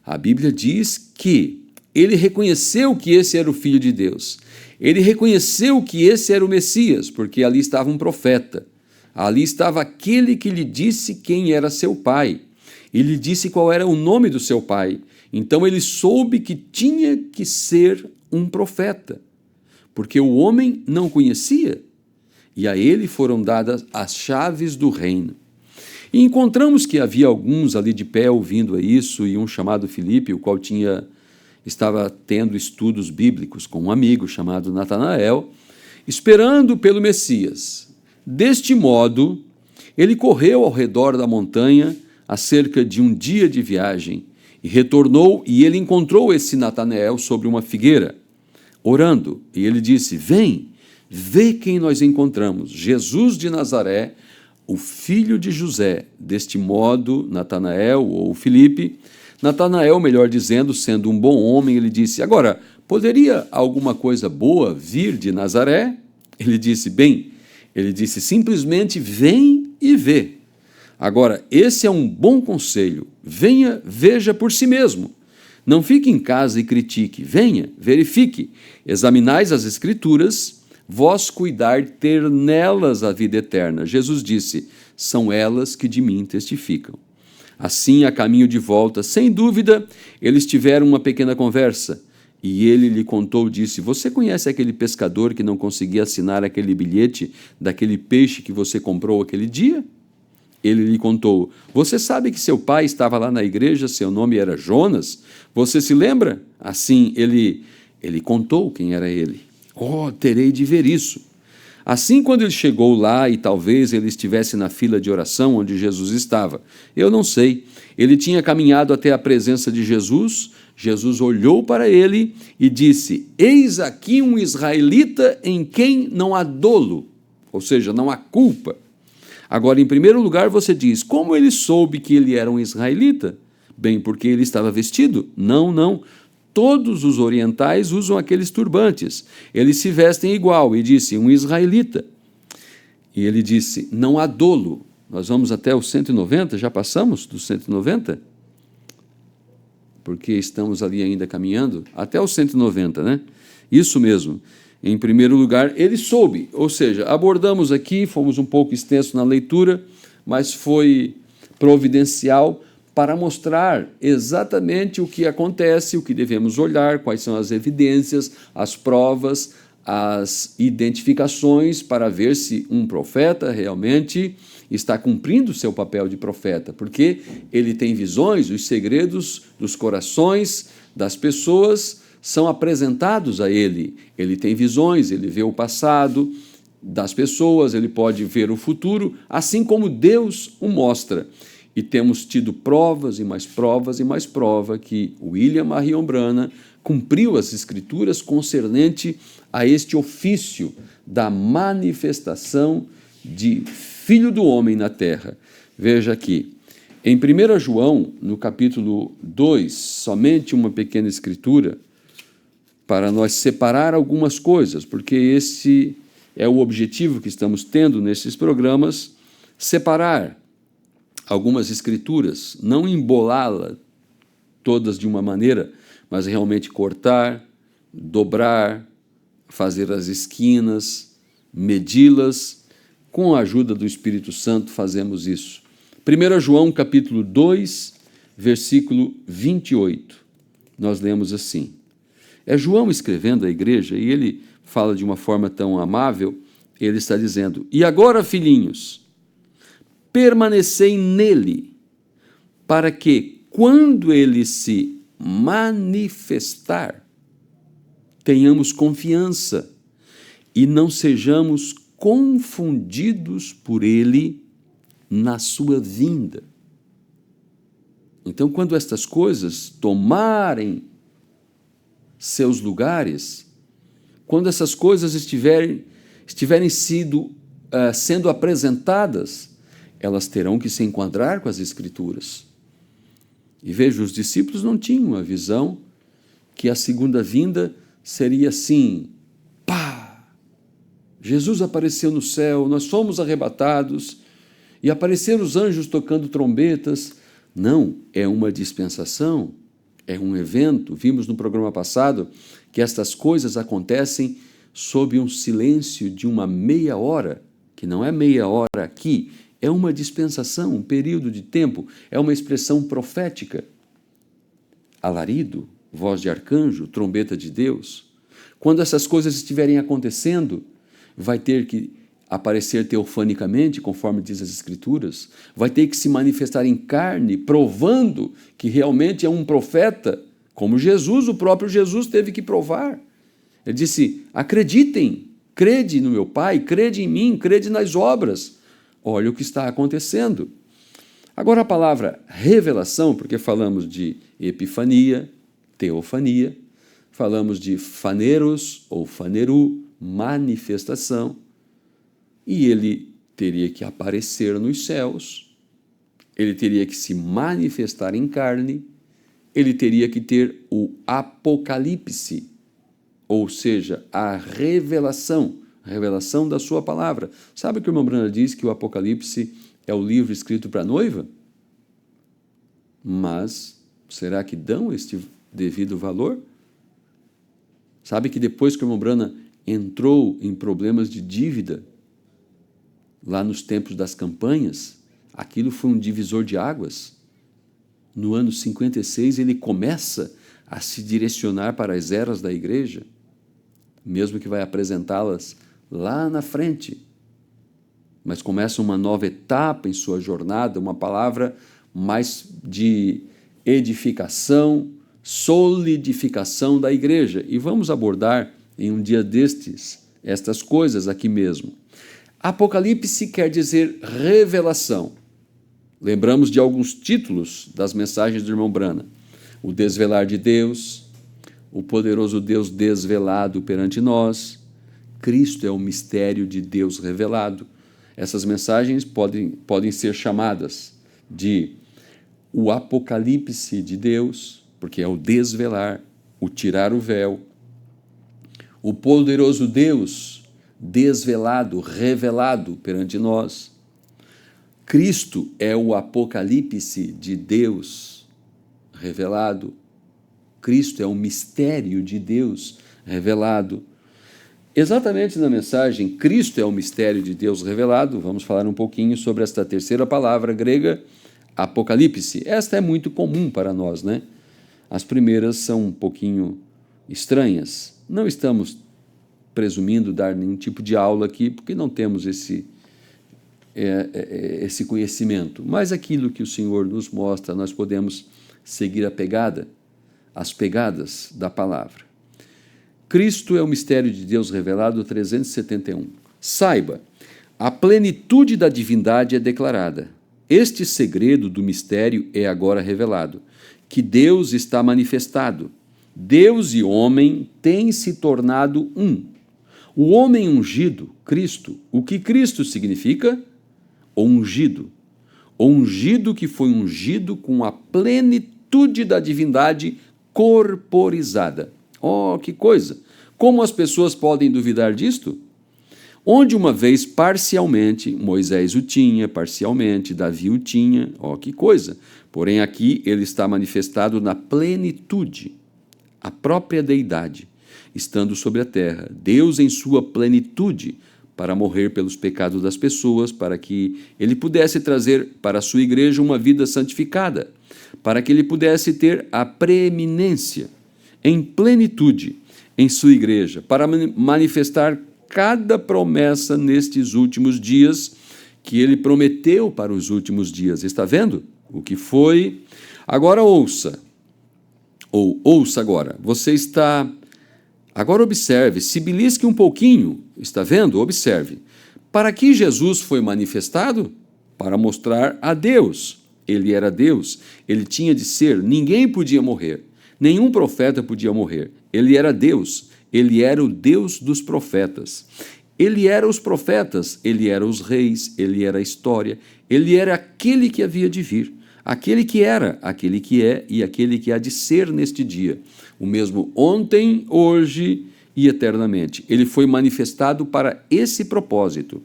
a Bíblia diz que ele reconheceu que esse era o Filho de Deus. Ele reconheceu que esse era o Messias, porque ali estava um profeta. Ali estava aquele que lhe disse quem era seu pai. E lhe disse qual era o nome do seu pai. Então ele soube que tinha que ser um profeta, porque o homem não conhecia. E a ele foram dadas as chaves do reino. E encontramos que havia alguns ali de pé ouvindo a isso, e um chamado Filipe, o qual estava tendo estudos bíblicos com um amigo chamado Natanael, esperando pelo Messias. Deste modo, ele correu ao redor da montanha a cerca de um dia de viagem e retornou, e ele encontrou esse Natanael sobre uma figueira, orando. E ele disse: vem, vê quem nós encontramos, Jesus de Nazaré, o filho de José. Deste modo, Natanael, ou Filipe, Natanael, melhor dizendo, sendo um bom homem, ele disse: agora, poderia alguma coisa boa vir de Nazaré? Ele disse simplesmente: vem e vê. Agora, esse é um bom conselho. Venha, veja por si mesmo. Não fique em casa e critique. Venha, verifique. Examinais as Escrituras, vós cuidar ter nelas a vida eterna. Jesus disse: são elas que de mim testificam. Assim, a caminho de volta, sem dúvida, eles tiveram uma pequena conversa. E ele lhe contou, disse: você conhece aquele pescador que não conseguia assinar aquele bilhete daquele peixe que você comprou aquele dia? Ele lhe contou: você sabe que seu pai estava lá na igreja, seu nome era Jonas? Você se lembra? Assim, ele contou quem era ele. Oh, terei de ver isso. Assim, quando ele chegou lá, e talvez ele estivesse na fila de oração onde Jesus estava, eu não sei. Ele tinha caminhado até a presença de Jesus. Jesus olhou para ele e disse: eis aqui um israelita em quem não há dolo, ou seja, não há culpa. Agora, em primeiro lugar, você diz: como ele soube que ele era um israelita? Bem, porque ele estava vestido? Não. Todos os orientais usam aqueles turbantes. Eles se vestem igual. E disse: um israelita. E ele disse: não há dolo. Nós vamos até o 190, já passamos do 190? Porque estamos ali ainda caminhando. Até o 190, né? Isso mesmo. Em primeiro lugar, ele soube, ou seja, abordamos aqui, fomos um pouco extenso na leitura, mas foi providencial para mostrar exatamente o que acontece, o que devemos olhar, quais são as evidências, as provas, as identificações para ver se um profeta realmente está cumprindo o seu papel de profeta, porque ele tem visões, os segredos dos corações das pessoas são apresentados a ele. Ele tem visões, ele vê o passado das pessoas, ele pode ver o futuro, assim como Deus o mostra. E temos tido provas e mais provas e mais prova que William Marion Branham cumpriu as Escrituras concernente a este ofício da manifestação de Filho do Homem na terra. Veja aqui, em 1 João, no capítulo 2, somente uma pequena escritura, para nós separar algumas coisas, porque esse é o objetivo que estamos tendo nesses programas, separar algumas escrituras, não embolá-las todas de uma maneira, mas realmente cortar, dobrar, fazer as esquinas, medi-las. Com a ajuda do Espírito Santo fazemos isso. 1 João capítulo 2, versículo 28, nós lemos assim. É João escrevendo à igreja, e ele fala de uma forma tão amável, ele está dizendo: e agora, filhinhos, permanecei nele, para que, quando ele se manifestar, tenhamos confiança e não sejamos confundidos por ele na sua vinda. Então, quando estas coisas tomarem seus lugares, quando essas coisas estiverem sendo apresentadas, elas terão que se enquadrar com as Escrituras. E veja, os discípulos não tinham a visão que a segunda vinda seria assim, pá! Jesus apareceu no céu, nós fomos arrebatados, e apareceram os anjos tocando trombetas. Não, é uma dispensação, é um evento. Vimos no programa passado que estas coisas acontecem sob um silêncio de uma meia hora, que não é meia hora aqui, é uma dispensação, um período de tempo, é uma expressão profética. Alarido, voz de arcanjo, trombeta de Deus. Quando essas coisas estiverem acontecendo, vai ter que aparecer teofanicamente, conforme diz as Escrituras, vai ter que se manifestar em carne, provando que realmente é um profeta, como Jesus, o próprio Jesus teve que provar. Ele disse: acreditem, crede no meu Pai, crede em mim, crede nas obras. Olha o que está acontecendo. Agora a palavra revelação, porque falamos de epifania, teofania, falamos de faneros ou faneru, manifestação, e ele teria que aparecer nos céus, ele teria que se manifestar em carne, ele teria que ter o Apocalipse, ou seja, a revelação da sua palavra. Sabe que o irmão Branham diz que o Apocalipse é o livro escrito para a noiva? Mas será que dão este devido valor? Sabe que depois que o irmão Branham entrou em problemas de dívida, lá nos tempos das campanhas, aquilo foi um divisor de águas. No ano 56, ele começa a se direcionar para as eras da igreja, mesmo que vai apresentá-las lá na frente. Mas começa uma nova etapa em sua jornada, uma palavra mais de edificação, solidificação da igreja. E vamos abordar em um dia destes estas coisas aqui mesmo. Apocalipse quer dizer revelação. Lembramos de alguns títulos das mensagens do irmão Branham: o desvelar de Deus, o poderoso Deus desvelado perante nós, Cristo é o mistério de Deus revelado. Essas mensagens podem ser chamadas de o Apocalipse de Deus, porque é o desvelar, o tirar o véu, o poderoso Deus desvelado, revelado perante nós. Cristo é o Apocalipse de Deus revelado. Cristo é o mistério de Deus revelado. Exatamente na mensagem Cristo é o mistério de Deus revelado, vamos falar um pouquinho sobre esta terceira palavra grega, Apocalipse. Esta é muito comum para nós, né? As primeiras são um pouquinho estranhas. Não estamos presumindo dar nenhum tipo de aula aqui, porque não temos esse conhecimento. Mas aquilo que o Senhor nos mostra, nós podemos seguir as pegadas da palavra. Cristo é o mistério de Deus revelado, 371. Saiba, a plenitude da divindade é declarada. Este segredo do mistério é agora revelado, que Deus está manifestado. Deus e homem têm se tornado um. O homem ungido, Cristo. O que Cristo significa? Ungido. O ungido que foi ungido com a plenitude da divindade corporizada. Oh, que coisa! Como as pessoas podem duvidar disto? Onde uma vez parcialmente, Moisés o tinha, parcialmente, Davi o tinha, oh, que coisa! Porém aqui ele está manifestado na plenitude, a própria deidade, estando sobre a terra, Deus em sua plenitude, para morrer pelos pecados das pessoas, para que ele pudesse trazer para a sua igreja uma vida santificada, para que ele pudesse ter a preeminência em plenitude em sua igreja, para manifestar cada promessa nestes últimos dias que ele prometeu para os últimos dias. Está vendo o que foi? Agora ouça, ou ouça agora. Você está... Agora observe, se belisque um pouquinho, está vendo? Observe. Para que Jesus foi manifestado? Para mostrar a Deus. Ele era Deus, ele tinha de ser, ninguém podia morrer, nenhum profeta podia morrer. Ele era Deus, ele era o Deus dos profetas. Ele era os profetas, ele era os reis, ele era a história, ele era aquele que havia de vir, aquele que era, aquele que é e aquele que há de ser neste dia. O mesmo ontem, hoje e eternamente. Ele foi manifestado para esse propósito.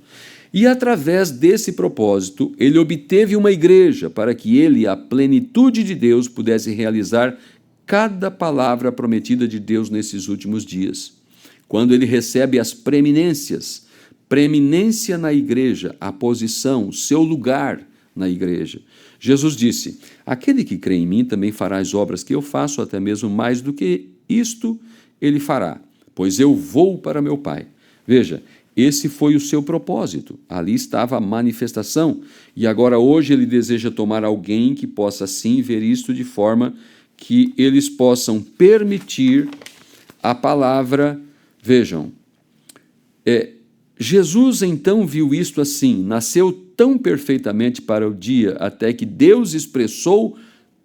E através desse propósito, ele obteve uma igreja para que ele, a plenitude de Deus, pudesse realizar cada palavra prometida de Deus nesses últimos dias. Quando ele recebe as preeminências, preeminência na igreja, a posição, o seu lugar na igreja. Jesus disse: aquele que crê em mim também fará as obras que eu faço, até mesmo mais do que isto ele fará, pois eu vou para meu Pai. Veja, esse foi o seu propósito, ali estava a manifestação, e agora hoje ele deseja tomar alguém que possa assim ver isto de forma que eles possam permitir a palavra. Vejam, Jesus então viu isto assim, nasceu tão perfeitamente para o dia, até que Deus expressou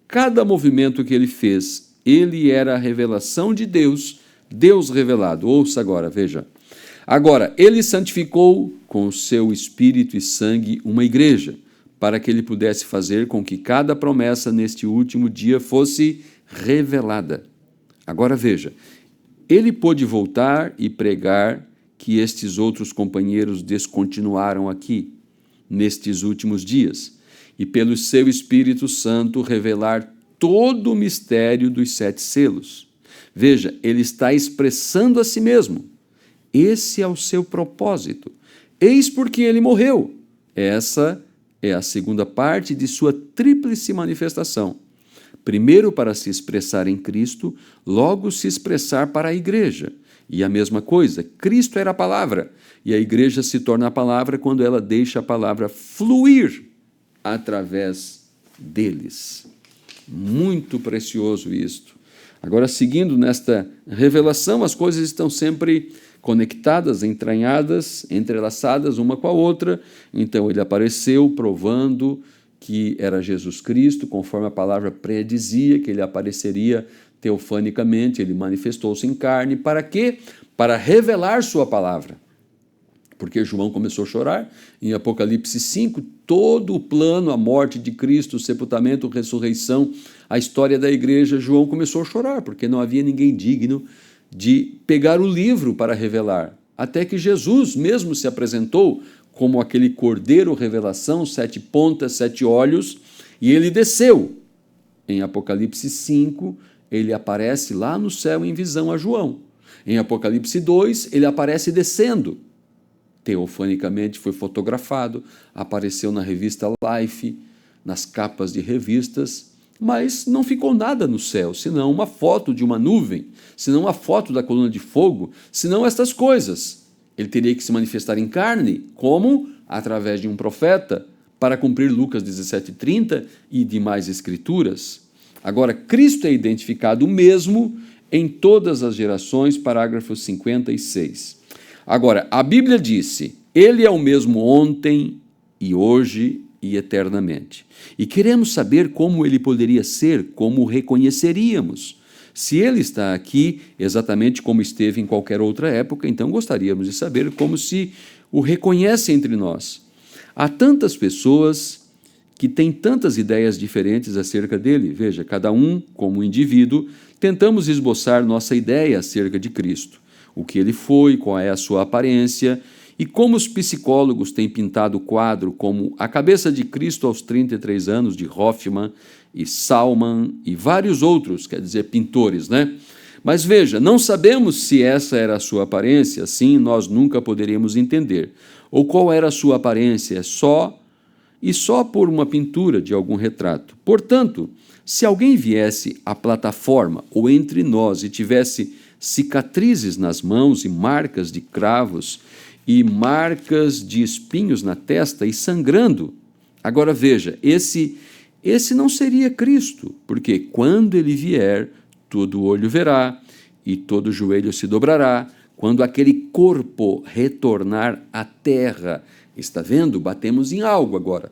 cada movimento que ele fez. Ele era a revelação de Deus, Deus revelado. Ouça agora, veja. Agora, ele santificou com o seu espírito e sangue uma igreja, para que ele pudesse fazer com que cada promessa neste último dia fosse revelada. Agora veja, ele pôde voltar e pregar que estes outros companheiros descontinuaram aqui, nestes últimos dias, e pelo seu Espírito Santo revelar todo o mistério dos 7 selos. Veja, ele está expressando a si mesmo. Esse é o seu propósito. Eis porque ele morreu. Essa é a segunda parte de sua tríplice manifestação. Primeiro para se expressar em Cristo, logo se expressar para a igreja. E a mesma coisa, Cristo era a palavra, e a igreja se torna a palavra quando ela deixa a palavra fluir através deles. Muito precioso isto. Agora, seguindo nesta revelação, as coisas estão sempre conectadas, entranhadas, entrelaçadas uma com a outra. Então, ele apareceu provando que era Jesus Cristo, conforme a palavra predizia, que ele apareceria teofanicamente, ele manifestou-se em carne. Para quê? Para revelar sua palavra. Porque João começou a chorar, em Apocalipse 5, todo o plano, a morte de Cristo, o sepultamento, a ressurreição, a história da igreja, João começou a chorar, porque não havia ninguém digno de pegar o livro para revelar. Até que Jesus mesmo se apresentou como aquele cordeiro revelação, 7 pontas, 7 olhos, e ele desceu. Em Apocalipse 5, ele aparece lá no céu em visão a João. Em Apocalipse 2, ele aparece descendo. Teofanicamente foi fotografado, apareceu na revista Life, nas capas de revistas, mas não ficou nada no céu, senão uma foto de uma nuvem, senão uma foto da coluna de fogo, senão estas coisas. Ele teria que se manifestar em carne, como? Através de um profeta, para cumprir Lucas 17:30 e demais escrituras. Agora, Cristo é identificado mesmo em todas as gerações, parágrafo 56. Agora, a Bíblia disse, ele é o mesmo ontem e hoje e eternamente. E queremos saber como ele poderia ser, como o reconheceríamos. Se ele está aqui exatamente como esteve em qualquer outra época, então gostaríamos de saber como se o reconhece entre nós. Há tantas pessoas que têm tantas ideias diferentes acerca dele. Veja, cada um, como indivíduo, tentamos esboçar nossa ideia acerca de Cristo. O que ele foi, qual é a sua aparência, e como os psicólogos têm pintado o quadro como a cabeça de Cristo aos 33 anos, de Hoffman e Salman e vários outros, quer dizer, pintores, né? Mas veja, não sabemos se essa era a sua aparência, assim nós nunca poderíamos entender. Ou qual era a sua aparência, só por uma pintura de algum retrato. Portanto, se alguém viesse à plataforma ou entre nós e tivesse cicatrizes nas mãos e marcas de cravos e marcas de espinhos na testa e sangrando. Agora veja, esse não seria Cristo, porque quando ele vier, todo olho verá e todo joelho se dobrará, quando aquele corpo retornar à terra. Está vendo? Batemos em algo agora.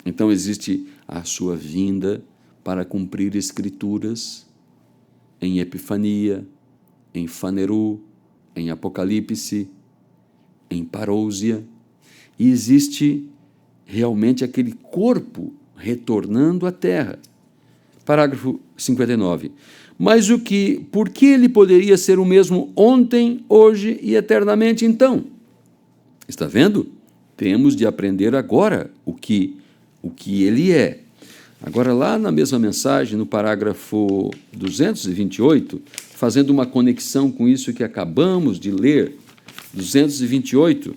Então existe a sua vinda para cumprir escrituras em Epifania, em Faneru, em Apocalipse, em Parousia, e existe realmente aquele corpo retornando à terra. Parágrafo 59. Mas por que ele poderia ser o mesmo ontem, hoje e eternamente então? Está vendo? Temos de aprender agora o que ele é. Agora, lá na mesma mensagem, no parágrafo 228, fazendo uma conexão com isso que acabamos de ler, 228,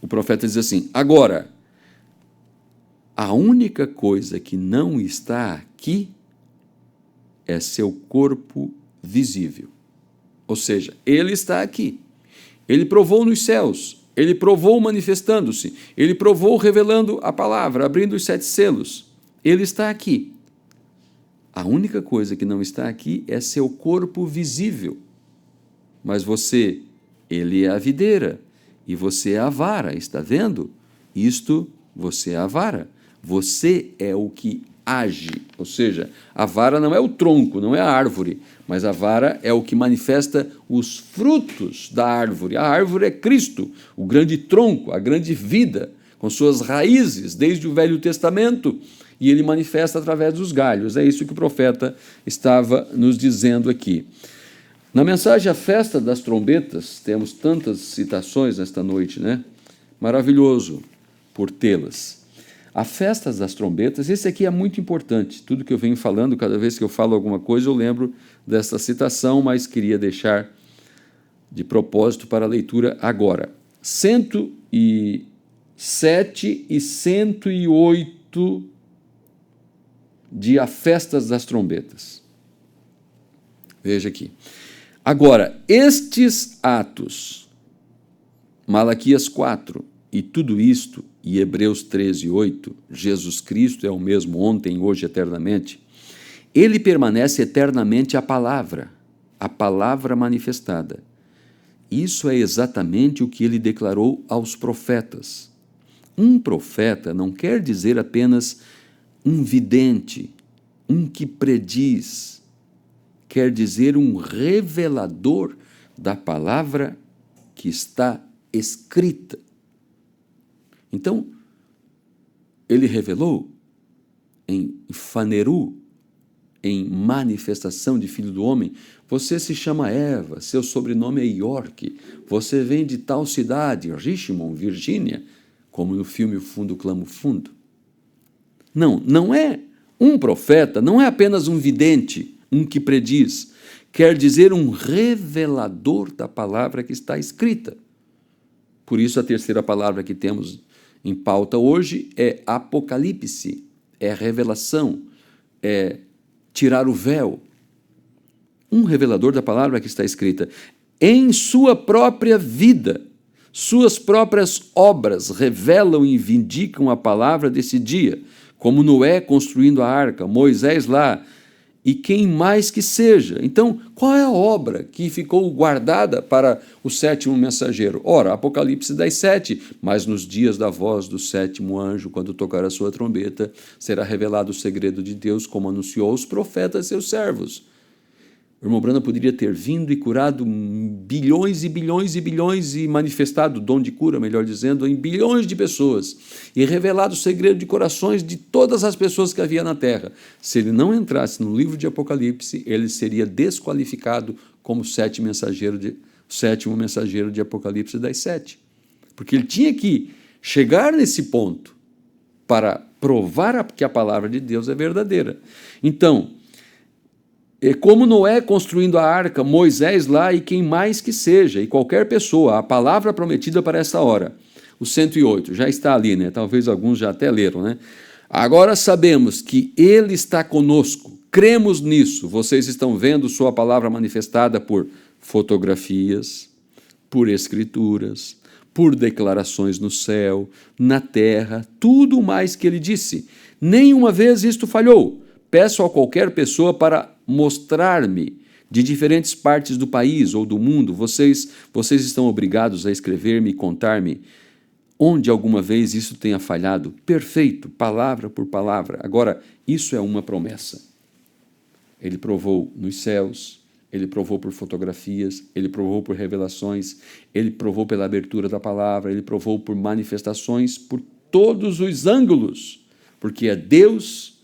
o profeta diz assim, agora, a única coisa que não está aqui é seu corpo visível. Ou seja, ele está aqui. Ele provou nos céus, ele provou manifestando-se, ele provou revelando a palavra, abrindo os 7 selos. Ele está aqui. A única coisa que não está aqui é seu corpo visível. Mas ele é a videira e você é a vara, está vendo? Você é a vara. Você é o que age. Ou seja, a vara não é o tronco, não é a árvore, mas a vara é o que manifesta os frutos da árvore. A árvore é Cristo, o grande tronco, a grande vida, com suas raízes desde o Velho Testamento e ele manifesta através dos galhos. É isso que o profeta estava nos dizendo aqui. Na mensagem A Festa das Trombetas, temos tantas citações nesta noite, né? Maravilhoso por tê-las. A Festa das Trombetas, esse aqui é muito importante. Tudo que eu venho falando, cada vez que eu falo alguma coisa, eu lembro dessa citação, mas queria deixar de propósito para a leitura agora. 107 e 108 de A Festa das Trombetas. Veja aqui. Agora, estes atos, Malaquias 4, e tudo isto, e Hebreus 13, 8, Jesus Cristo é o mesmo ontem, hoje, eternamente, ele permanece eternamente a palavra manifestada. Isso é exatamente o que ele declarou aos profetas. Um profeta não quer dizer apenas um vidente, um que prediz, quer dizer um revelador da palavra que está escrita. Então, ele revelou em Faneru, em manifestação de Filho do Homem, você se chama Eva, seu sobrenome é York, você vem de tal cidade, Richmond, Virgínia, como no filme O Fundo Clama o Fundo. Não é um profeta, não é apenas um vidente, um que prediz, quer dizer um revelador da palavra que está escrita. Por isso a terceira palavra que temos em pauta hoje é Apocalipse, é revelação, é tirar o véu. Um revelador da palavra que está escrita. Em sua própria vida, suas próprias obras revelam e vindicam a palavra desse dia, como Noé construindo a arca, Moisés lá, e quem mais que seja. Então, qual é a obra que ficou guardada para o sétimo mensageiro? Ora, Apocalipse das 7, mas nos dias da voz do sétimo anjo, quando tocar a sua trombeta, será revelado o segredo de Deus, como anunciou aos profetas seus servos. O irmão Branham poderia ter vindo e curado bilhões e bilhões e bilhões e manifestado o dom de cura, melhor dizendo, em bilhões de pessoas e revelado o segredo de corações de todas as pessoas que havia na terra. Se ele não entrasse no livro de Apocalipse, ele seria desqualificado como sétimo mensageiro de Apocalipse das 7. Porque ele tinha que chegar nesse ponto para provar que a palavra de Deus é verdadeira. Então, como Noé construindo a arca, Moisés lá e quem mais que seja, e qualquer pessoa, a palavra prometida para essa hora. O 108, já está ali, né? Talvez alguns já até leram, né? Agora sabemos que Ele está conosco, cremos nisso. Vocês estão vendo sua palavra manifestada por fotografias, por escrituras, por declarações no céu, na terra, tudo mais que Ele disse. Nenhuma vez isto falhou. Peço a qualquer pessoa para mostrar-me de diferentes partes do país ou do mundo. Vocês estão obrigados a escrever-me e contar-me onde alguma vez isso tenha falhado. Perfeito, palavra por palavra. Agora, isso é uma promessa. Ele provou nos céus, ele provou por fotografias, ele provou por revelações, ele provou pela abertura da palavra, ele provou por manifestações, por todos os ângulos, porque é Deus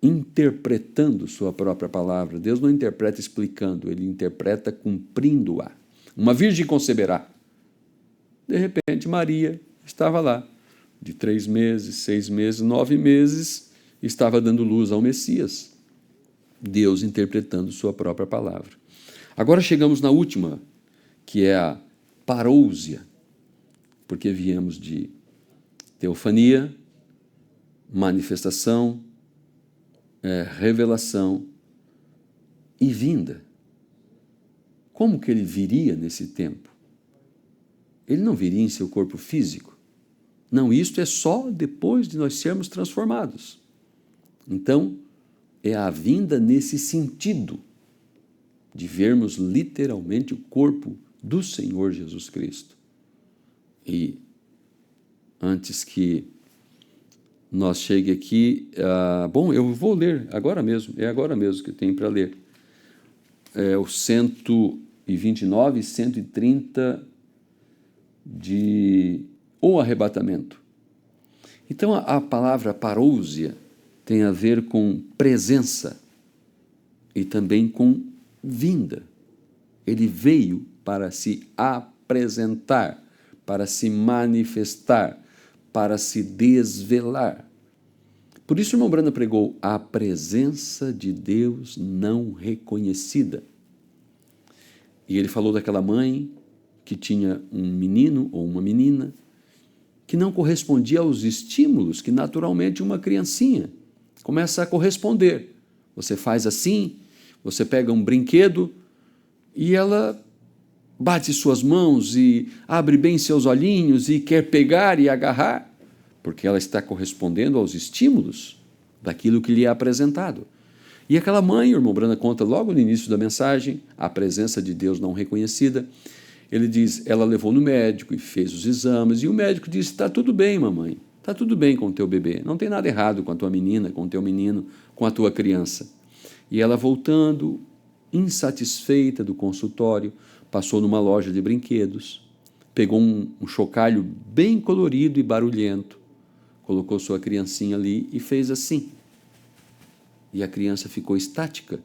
interpretando sua própria palavra. Deus não interpreta explicando, ele interpreta cumprindo-a. Uma virgem conceberá. De repente, Maria estava lá, de 3 meses, 6 meses, 9 meses, estava dando luz ao Messias. Deus interpretando sua própria palavra. Agora chegamos na última, que é a parousia, porque viemos de teofania, manifestação, revelação e vinda. Como que ele viria nesse tempo? Ele não viria em seu corpo físico. Não, isto é só depois de nós sermos transformados. Então, é a vinda nesse sentido de vermos literalmente o corpo do Senhor Jesus Cristo. E antes que nós chegue aqui, bom, eu vou ler agora mesmo, é agora mesmo que eu tenho para ler. O 129 e 130 de O Arrebatamento. Então, a palavra parousia tem a ver com presença e também com vinda. Ele veio para se apresentar, para se manifestar, para se desvelar. Por isso, o irmão Branda pregou a presença de Deus não reconhecida. E ele falou daquela mãe que tinha um menino ou uma menina que não correspondia aos estímulos que naturalmente uma criancinha começa a corresponder. Você faz assim, você pega um brinquedo e ela bate suas mãos e abre bem seus olhinhos e quer pegar e agarrar, porque ela está correspondendo aos estímulos daquilo que lhe é apresentado. E aquela mãe, o irmão Branda conta logo no início da mensagem, a presença de Deus não reconhecida. Ele diz, ela levou no médico e fez os exames, e o médico disse, está tudo bem, mamãe, está tudo bem com o teu bebê, não tem nada errado com a tua menina, com o teu menino, com a tua criança. E ela voltando, insatisfeita do consultório, passou numa loja de brinquedos, pegou um chocalho bem colorido e barulhento, colocou sua criancinha ali e fez assim. E a criança ficou estática.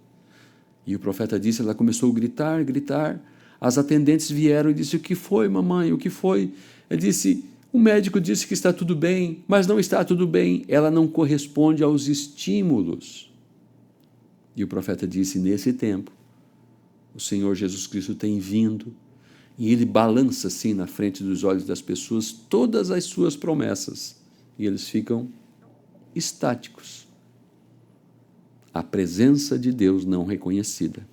E o profeta disse, ela começou a gritar, gritar. As atendentes vieram e disseram, o que foi, mamãe, o que foi? Ele disse, o médico disse que está tudo bem, mas não está tudo bem. Ela não corresponde aos estímulos. E o profeta disse, nesse tempo, o Senhor Jesus Cristo tem vindo e ele balança assim na frente dos olhos das pessoas todas as suas promessas e eles ficam estáticos. A presença de Deus não reconhecida.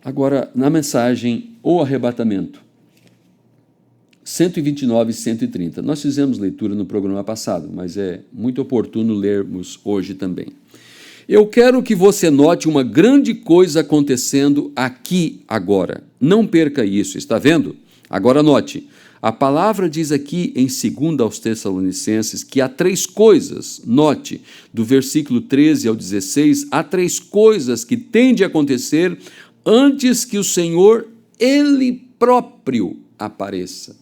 Agora, na mensagem O Arrebatamento, 129 e 130. Nós fizemos leitura no programa passado, mas é muito oportuno lermos hoje também. Eu quero que você note uma grande coisa acontecendo aqui agora. Não perca isso, está vendo? Agora note. A palavra diz aqui em 2 aos Tessalonicenses que há 3 coisas, note, do versículo 13 ao 16, há 3 coisas que têm de acontecer antes que o Senhor, Ele próprio, apareça.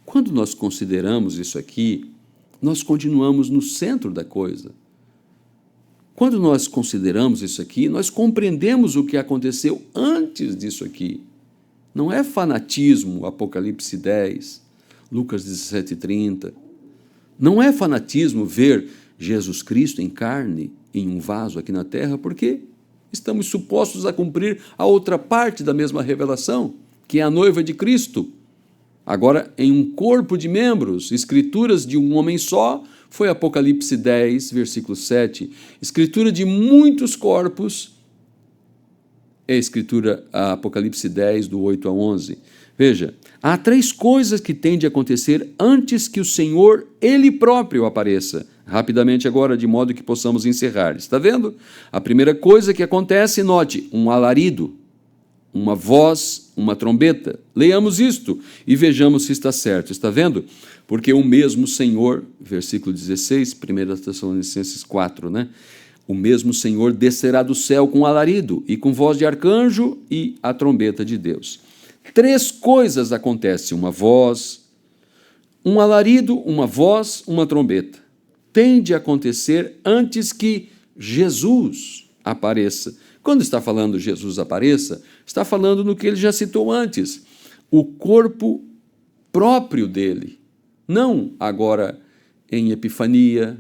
Quando nós consideramos isso aqui, nós continuamos no centro da coisa. Quando nós consideramos isso aqui, nós compreendemos o que aconteceu antes disso aqui. Não é fanatismo, Apocalipse 10, Lucas 17:30. Não é fanatismo ver Jesus Cristo em carne, em um vaso aqui na terra, porque estamos supostos a cumprir a outra parte da mesma revelação, que é a noiva de Cristo. Agora, em um corpo de membros, escrituras de um homem só, foi Apocalipse 10, versículo 7. Escritura de muitos corpos, é a escritura a Apocalipse 10, do 8 a 11. Veja, há 3 coisas que têm de acontecer antes que o Senhor, Ele próprio, apareça. Rapidamente agora, de modo que possamos encerrar. Está vendo? A primeira coisa que acontece, note, um alarido, uma voz, uma trombeta. Leiamos isto e vejamos se está certo. Está vendo? Porque o mesmo Senhor, versículo 16, 1 Tessalonicenses 4, né? O mesmo Senhor descerá do céu com alarido e com voz de arcanjo e a trombeta de Deus. 3 coisas acontecem, uma voz, um alarido, uma voz, uma trombeta. Tem de acontecer antes que Jesus apareça. Quando está falando Jesus apareça, está falando no que ele já citou antes, o corpo próprio dele, não agora em epifania,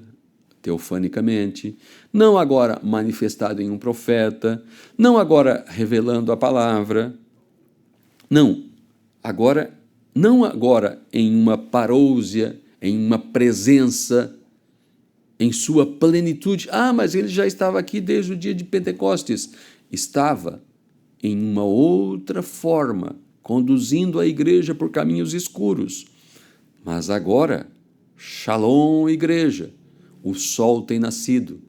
teofanicamente, não agora manifestado em um profeta, não agora revelando a palavra, não agora em uma parousia, em uma presença, em sua plenitude. Ah, mas ele já estava aqui desde o dia de Pentecostes. Estava em uma outra forma, conduzindo a igreja por caminhos escuros. Mas agora, Shalom, igreja, o sol tem nascido.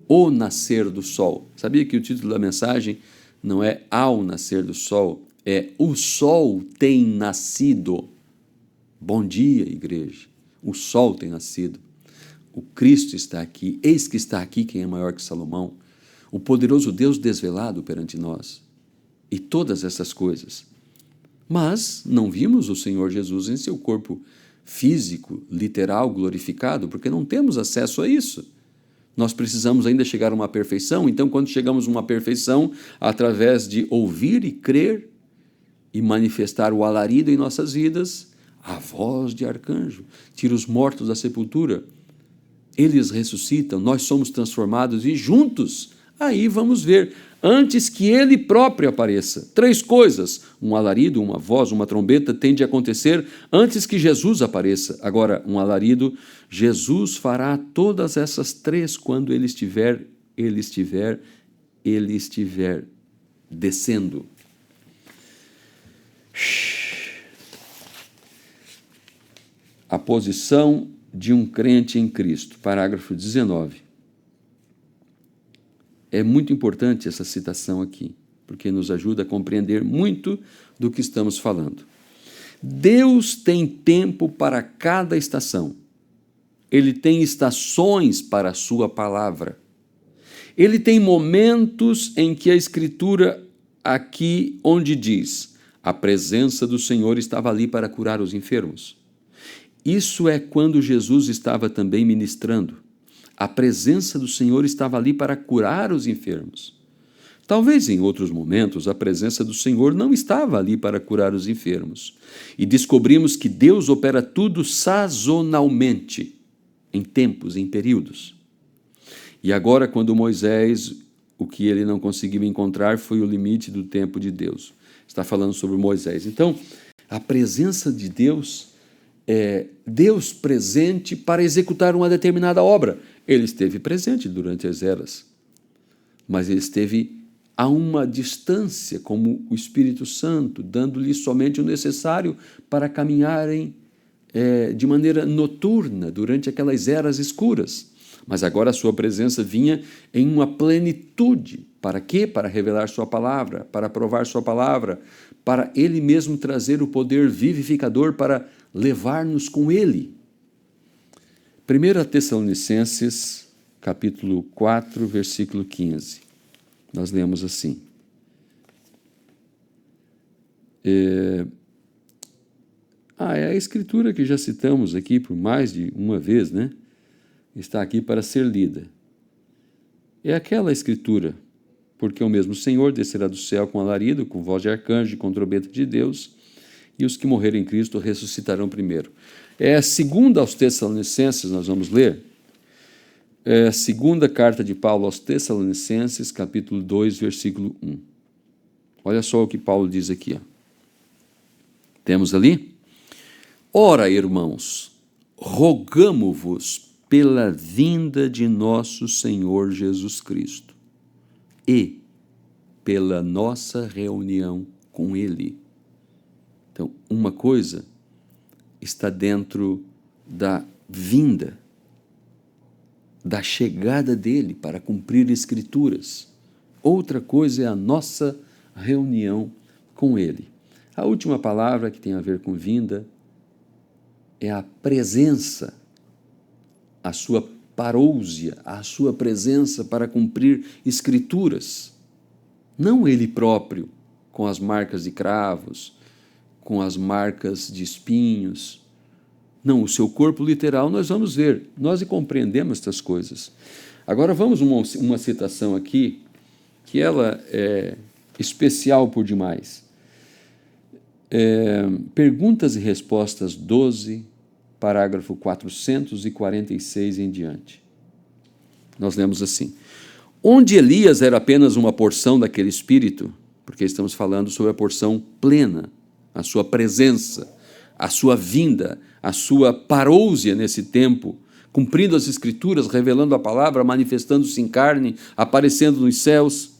O nascer do sol. Sabia que o título da mensagem não é Ao nascer do sol, é O sol tem nascido. Bom dia, igreja. O sol tem nascido. O Cristo está aqui, eis que está aqui quem é maior que Salomão, o poderoso Deus desvelado perante nós, e todas essas coisas. Mas não vimos o Senhor Jesus em seu corpo físico, literal, glorificado, porque não temos acesso a isso. Nós precisamos ainda chegar a uma perfeição, então quando chegamos a uma perfeição, através de ouvir e crer e manifestar o alarido em nossas vidas, a voz de arcanjo tira os mortos da sepultura, eles ressuscitam, nós somos transformados e juntos, aí vamos ver, antes que ele próprio apareça. 3 coisas, um alarido, uma voz, uma trombeta, tem de acontecer antes que Jesus apareça. Agora, um alarido, Jesus fará todas essas 3 quando ele estiver descendo. A posição de um crente em Cristo, parágrafo 19. É muito importante essa citação aqui, porque nos ajuda a compreender muito do que estamos falando. Deus tem tempo para cada estação. Ele tem estações para a sua palavra. Ele tem momentos em que a Escritura, aqui onde diz, a presença do Senhor estava ali para curar os enfermos. Isso é quando Jesus estava também ministrando. A presença do Senhor estava ali para curar os enfermos. Talvez em outros momentos a presença do Senhor não estava ali para curar os enfermos. E descobrimos que Deus opera tudo sazonalmente, em tempos, em períodos. E agora, quando Moisés, o que ele não conseguiu encontrar foi o limite do tempo de Deus. Está falando sobre Moisés. Então, a presença de Deus é Deus presente para executar uma determinada obra. Ele esteve presente durante as eras, mas ele esteve a uma distância, como o Espírito Santo, dando-lhe somente o necessário para caminharem de maneira noturna durante aquelas eras escuras. Mas agora a sua presença vinha em uma plenitude. Para quê? Para revelar sua palavra, para provar sua palavra, para ele mesmo trazer o poder vivificador para levar-nos com ele. 1 Tessalonicenses, capítulo 4, versículo 15. Nós lemos assim. É a escritura que já citamos aqui por mais de uma vez, né? Está aqui para ser lida. É aquela escritura, porque o mesmo Senhor descerá do céu com alarido, com voz de arcanjo e com trombeta de Deus, e os que morrerem em Cristo ressuscitarão primeiro. É a segunda aos Tessalonicenses, nós vamos ler. É a segunda carta de Paulo aos Tessalonicenses, capítulo 2, versículo 1. Olha só o que Paulo diz aqui. Ó. Temos ali? Ora, irmãos, rogamo-vos pela vinda de nosso Senhor Jesus Cristo e pela nossa reunião com Ele. Então, uma coisa está dentro da vinda, da chegada dele para cumprir escrituras. Outra coisa é a nossa reunião com ele. A última palavra que tem a ver com vinda é a presença, a sua parousia, a sua presença para cumprir escrituras. Não ele próprio, com as marcas de cravos, com as marcas de espinhos. Não, o seu corpo literal nós vamos ver, nós compreendemos estas coisas. Agora vamos a uma citação aqui, que ela é especial por demais. Perguntas e Respostas 12, parágrafo 446 em diante. Nós lemos assim: onde Elias era apenas uma porção daquele Espírito, porque estamos falando sobre a porção plena, a sua presença, a sua vinda, a sua parousia nesse tempo, cumprindo as Escrituras, revelando a palavra, manifestando-se em carne, aparecendo nos céus.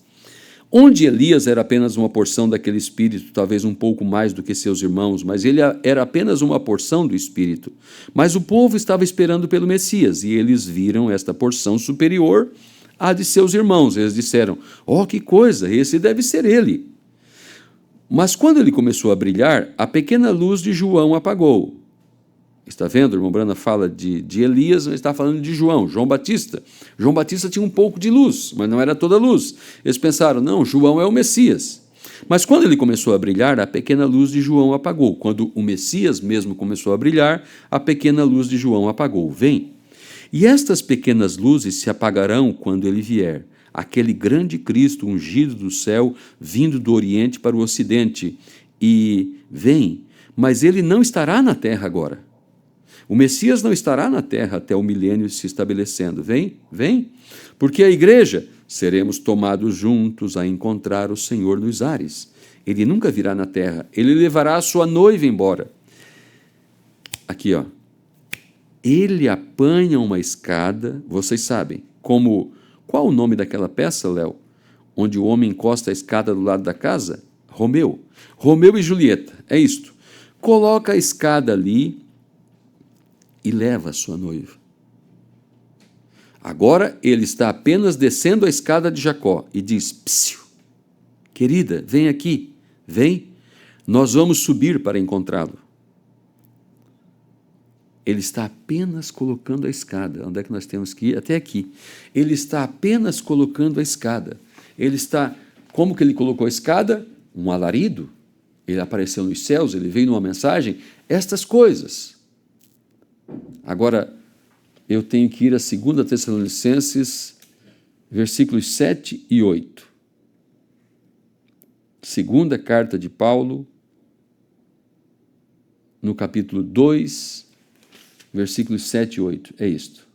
Onde Elias era apenas uma porção daquele Espírito, talvez um pouco mais do que seus irmãos, mas ele era apenas uma porção do Espírito. Mas o povo estava esperando pelo Messias, e eles viram esta porção superior à de seus irmãos. Eles disseram: oh, que coisa, esse deve ser ele. Mas quando ele começou a brilhar, a pequena luz de João apagou. Está vendo? O irmão Brana fala de Elias, mas está falando de João Batista. João Batista tinha um pouco de luz, mas não era toda luz. Eles pensaram: não, João é o Messias. Mas quando ele começou a brilhar, a pequena luz de João apagou. Quando o Messias mesmo começou a brilhar, a pequena luz de João apagou. Vem. E estas pequenas luzes se apagarão quando ele vier, aquele grande Cristo ungido do céu, vindo do Oriente para o Ocidente. E vem, mas ele não estará na terra agora. O Messias não estará na terra até o milênio se estabelecendo. Vem, vem, porque a igreja seremos tomados juntos a encontrar o Senhor nos ares. Ele nunca virá na terra, ele levará a sua noiva embora. Aqui, ó. Ele apanha uma escada, vocês sabem, como... Qual o nome daquela peça, Léo? Onde o homem encosta a escada do lado da casa? Romeu. Romeu e Julieta, é isto. Coloca a escada ali e leva a sua noiva. Agora ele está apenas descendo a escada de Jacó e diz: Psiu, querida, vem aqui, vem, nós vamos subir para encontrá-lo. Ele está apenas colocando a escada. Onde é que nós temos que ir? Até aqui. Ele está apenas colocando a escada. Ele está... Como que ele colocou a escada? Um alarido. Ele apareceu nos céus, ele veio numa mensagem. Estas coisas. Agora, eu tenho que ir a 2 Tessalonicenses, versículos 7 e 8. Segunda carta de Paulo, no capítulo 2, versículos 7 e 8, é isto.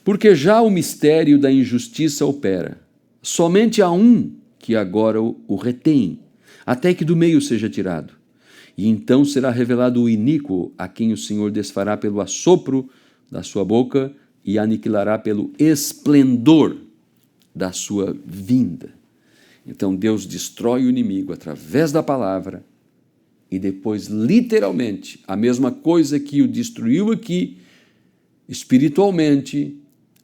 Porque já o mistério da injustiça opera, somente há um que agora o retém, até que do meio seja tirado. E então será revelado o iníquo, a quem o Senhor desfará pelo assopro da sua boca e aniquilará pelo esplendor da sua vinda. Então Deus destrói o inimigo através da palavra, e depois, literalmente, a mesma coisa que o destruiu aqui, espiritualmente,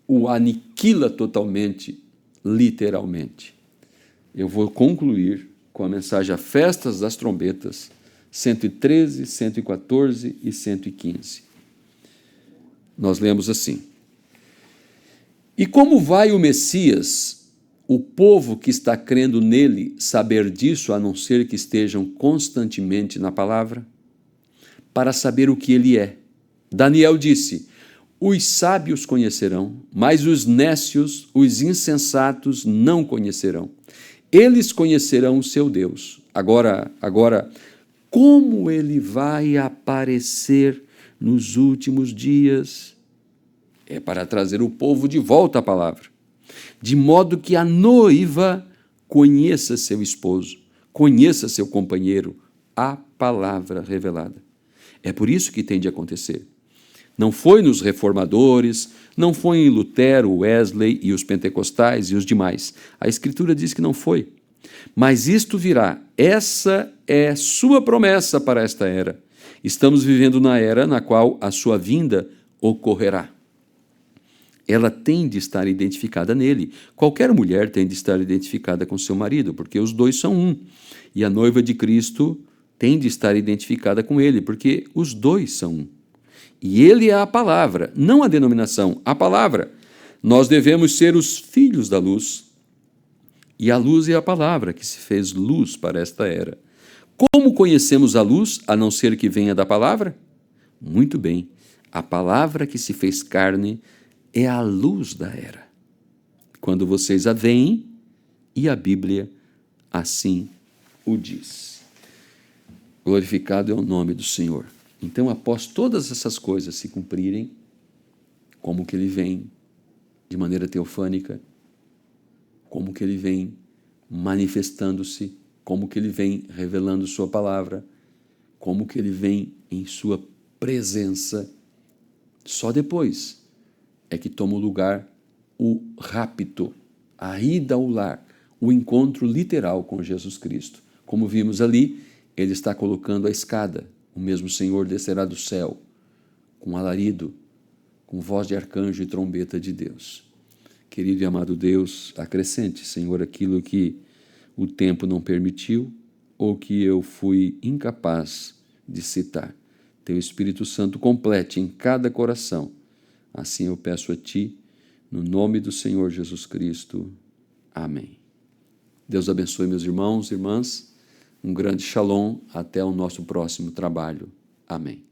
o aniquila totalmente, literalmente. Eu vou concluir com a mensagem A Festas das Trombetas, 113, 114 e 115. Nós lemos assim: E como vai o Messias, o povo que está crendo nele, saber disso, a não ser que estejam constantemente na palavra? Para saber o que ele é. Daniel disse: os sábios conhecerão, mas os nécios, os insensatos, não conhecerão. Eles conhecerão o seu Deus. Agora, como ele vai aparecer nos últimos dias? É para trazer o povo de volta à palavra, de modo que a noiva conheça seu esposo, conheça seu companheiro, a palavra revelada. É por isso que tem de acontecer. Não foi nos reformadores, não foi em Lutero, Wesley e os pentecostais e os demais. A Escritura diz que não foi. Mas isto virá. Essa é sua promessa para esta era. Estamos vivendo na era na qual a sua vinda ocorrerá. Ela tem de estar identificada nele. Qualquer mulher tem de estar identificada com seu marido, porque os dois são um. E a noiva de Cristo tem de estar identificada com ele, porque os dois são um. E ele é a palavra, não a denominação, a palavra. Nós devemos ser os filhos da luz. E a luz é a palavra que se fez luz para esta era. Como conhecemos a luz, a não ser que venha da palavra? Muito bem, a palavra que se fez carne é a luz da era. Quando vocês a veem, e a Bíblia assim o diz. Glorificado é o nome do Senhor. Então, após todas essas coisas se cumprirem, como que ele vem de maneira teofânica, como que ele vem manifestando-se, como que ele vem revelando sua palavra, como que ele vem em sua presença, só depois é que toma o lugar o rapto, a ida ao lar, o encontro literal com Jesus Cristo. Como vimos ali, ele está colocando a escada, o mesmo Senhor descerá do céu, com alarido, com voz de arcanjo e trombeta de Deus. Querido e amado Deus, acrescente, Senhor, aquilo que o tempo não permitiu ou que eu fui incapaz de citar. Teu Espírito Santo complete em cada coração. Assim eu peço a Ti, no nome do Senhor Jesus Cristo. Amém. Deus abençoe meus irmãos e irmãs. Um grande shalom. Até o nosso próximo trabalho. Amém.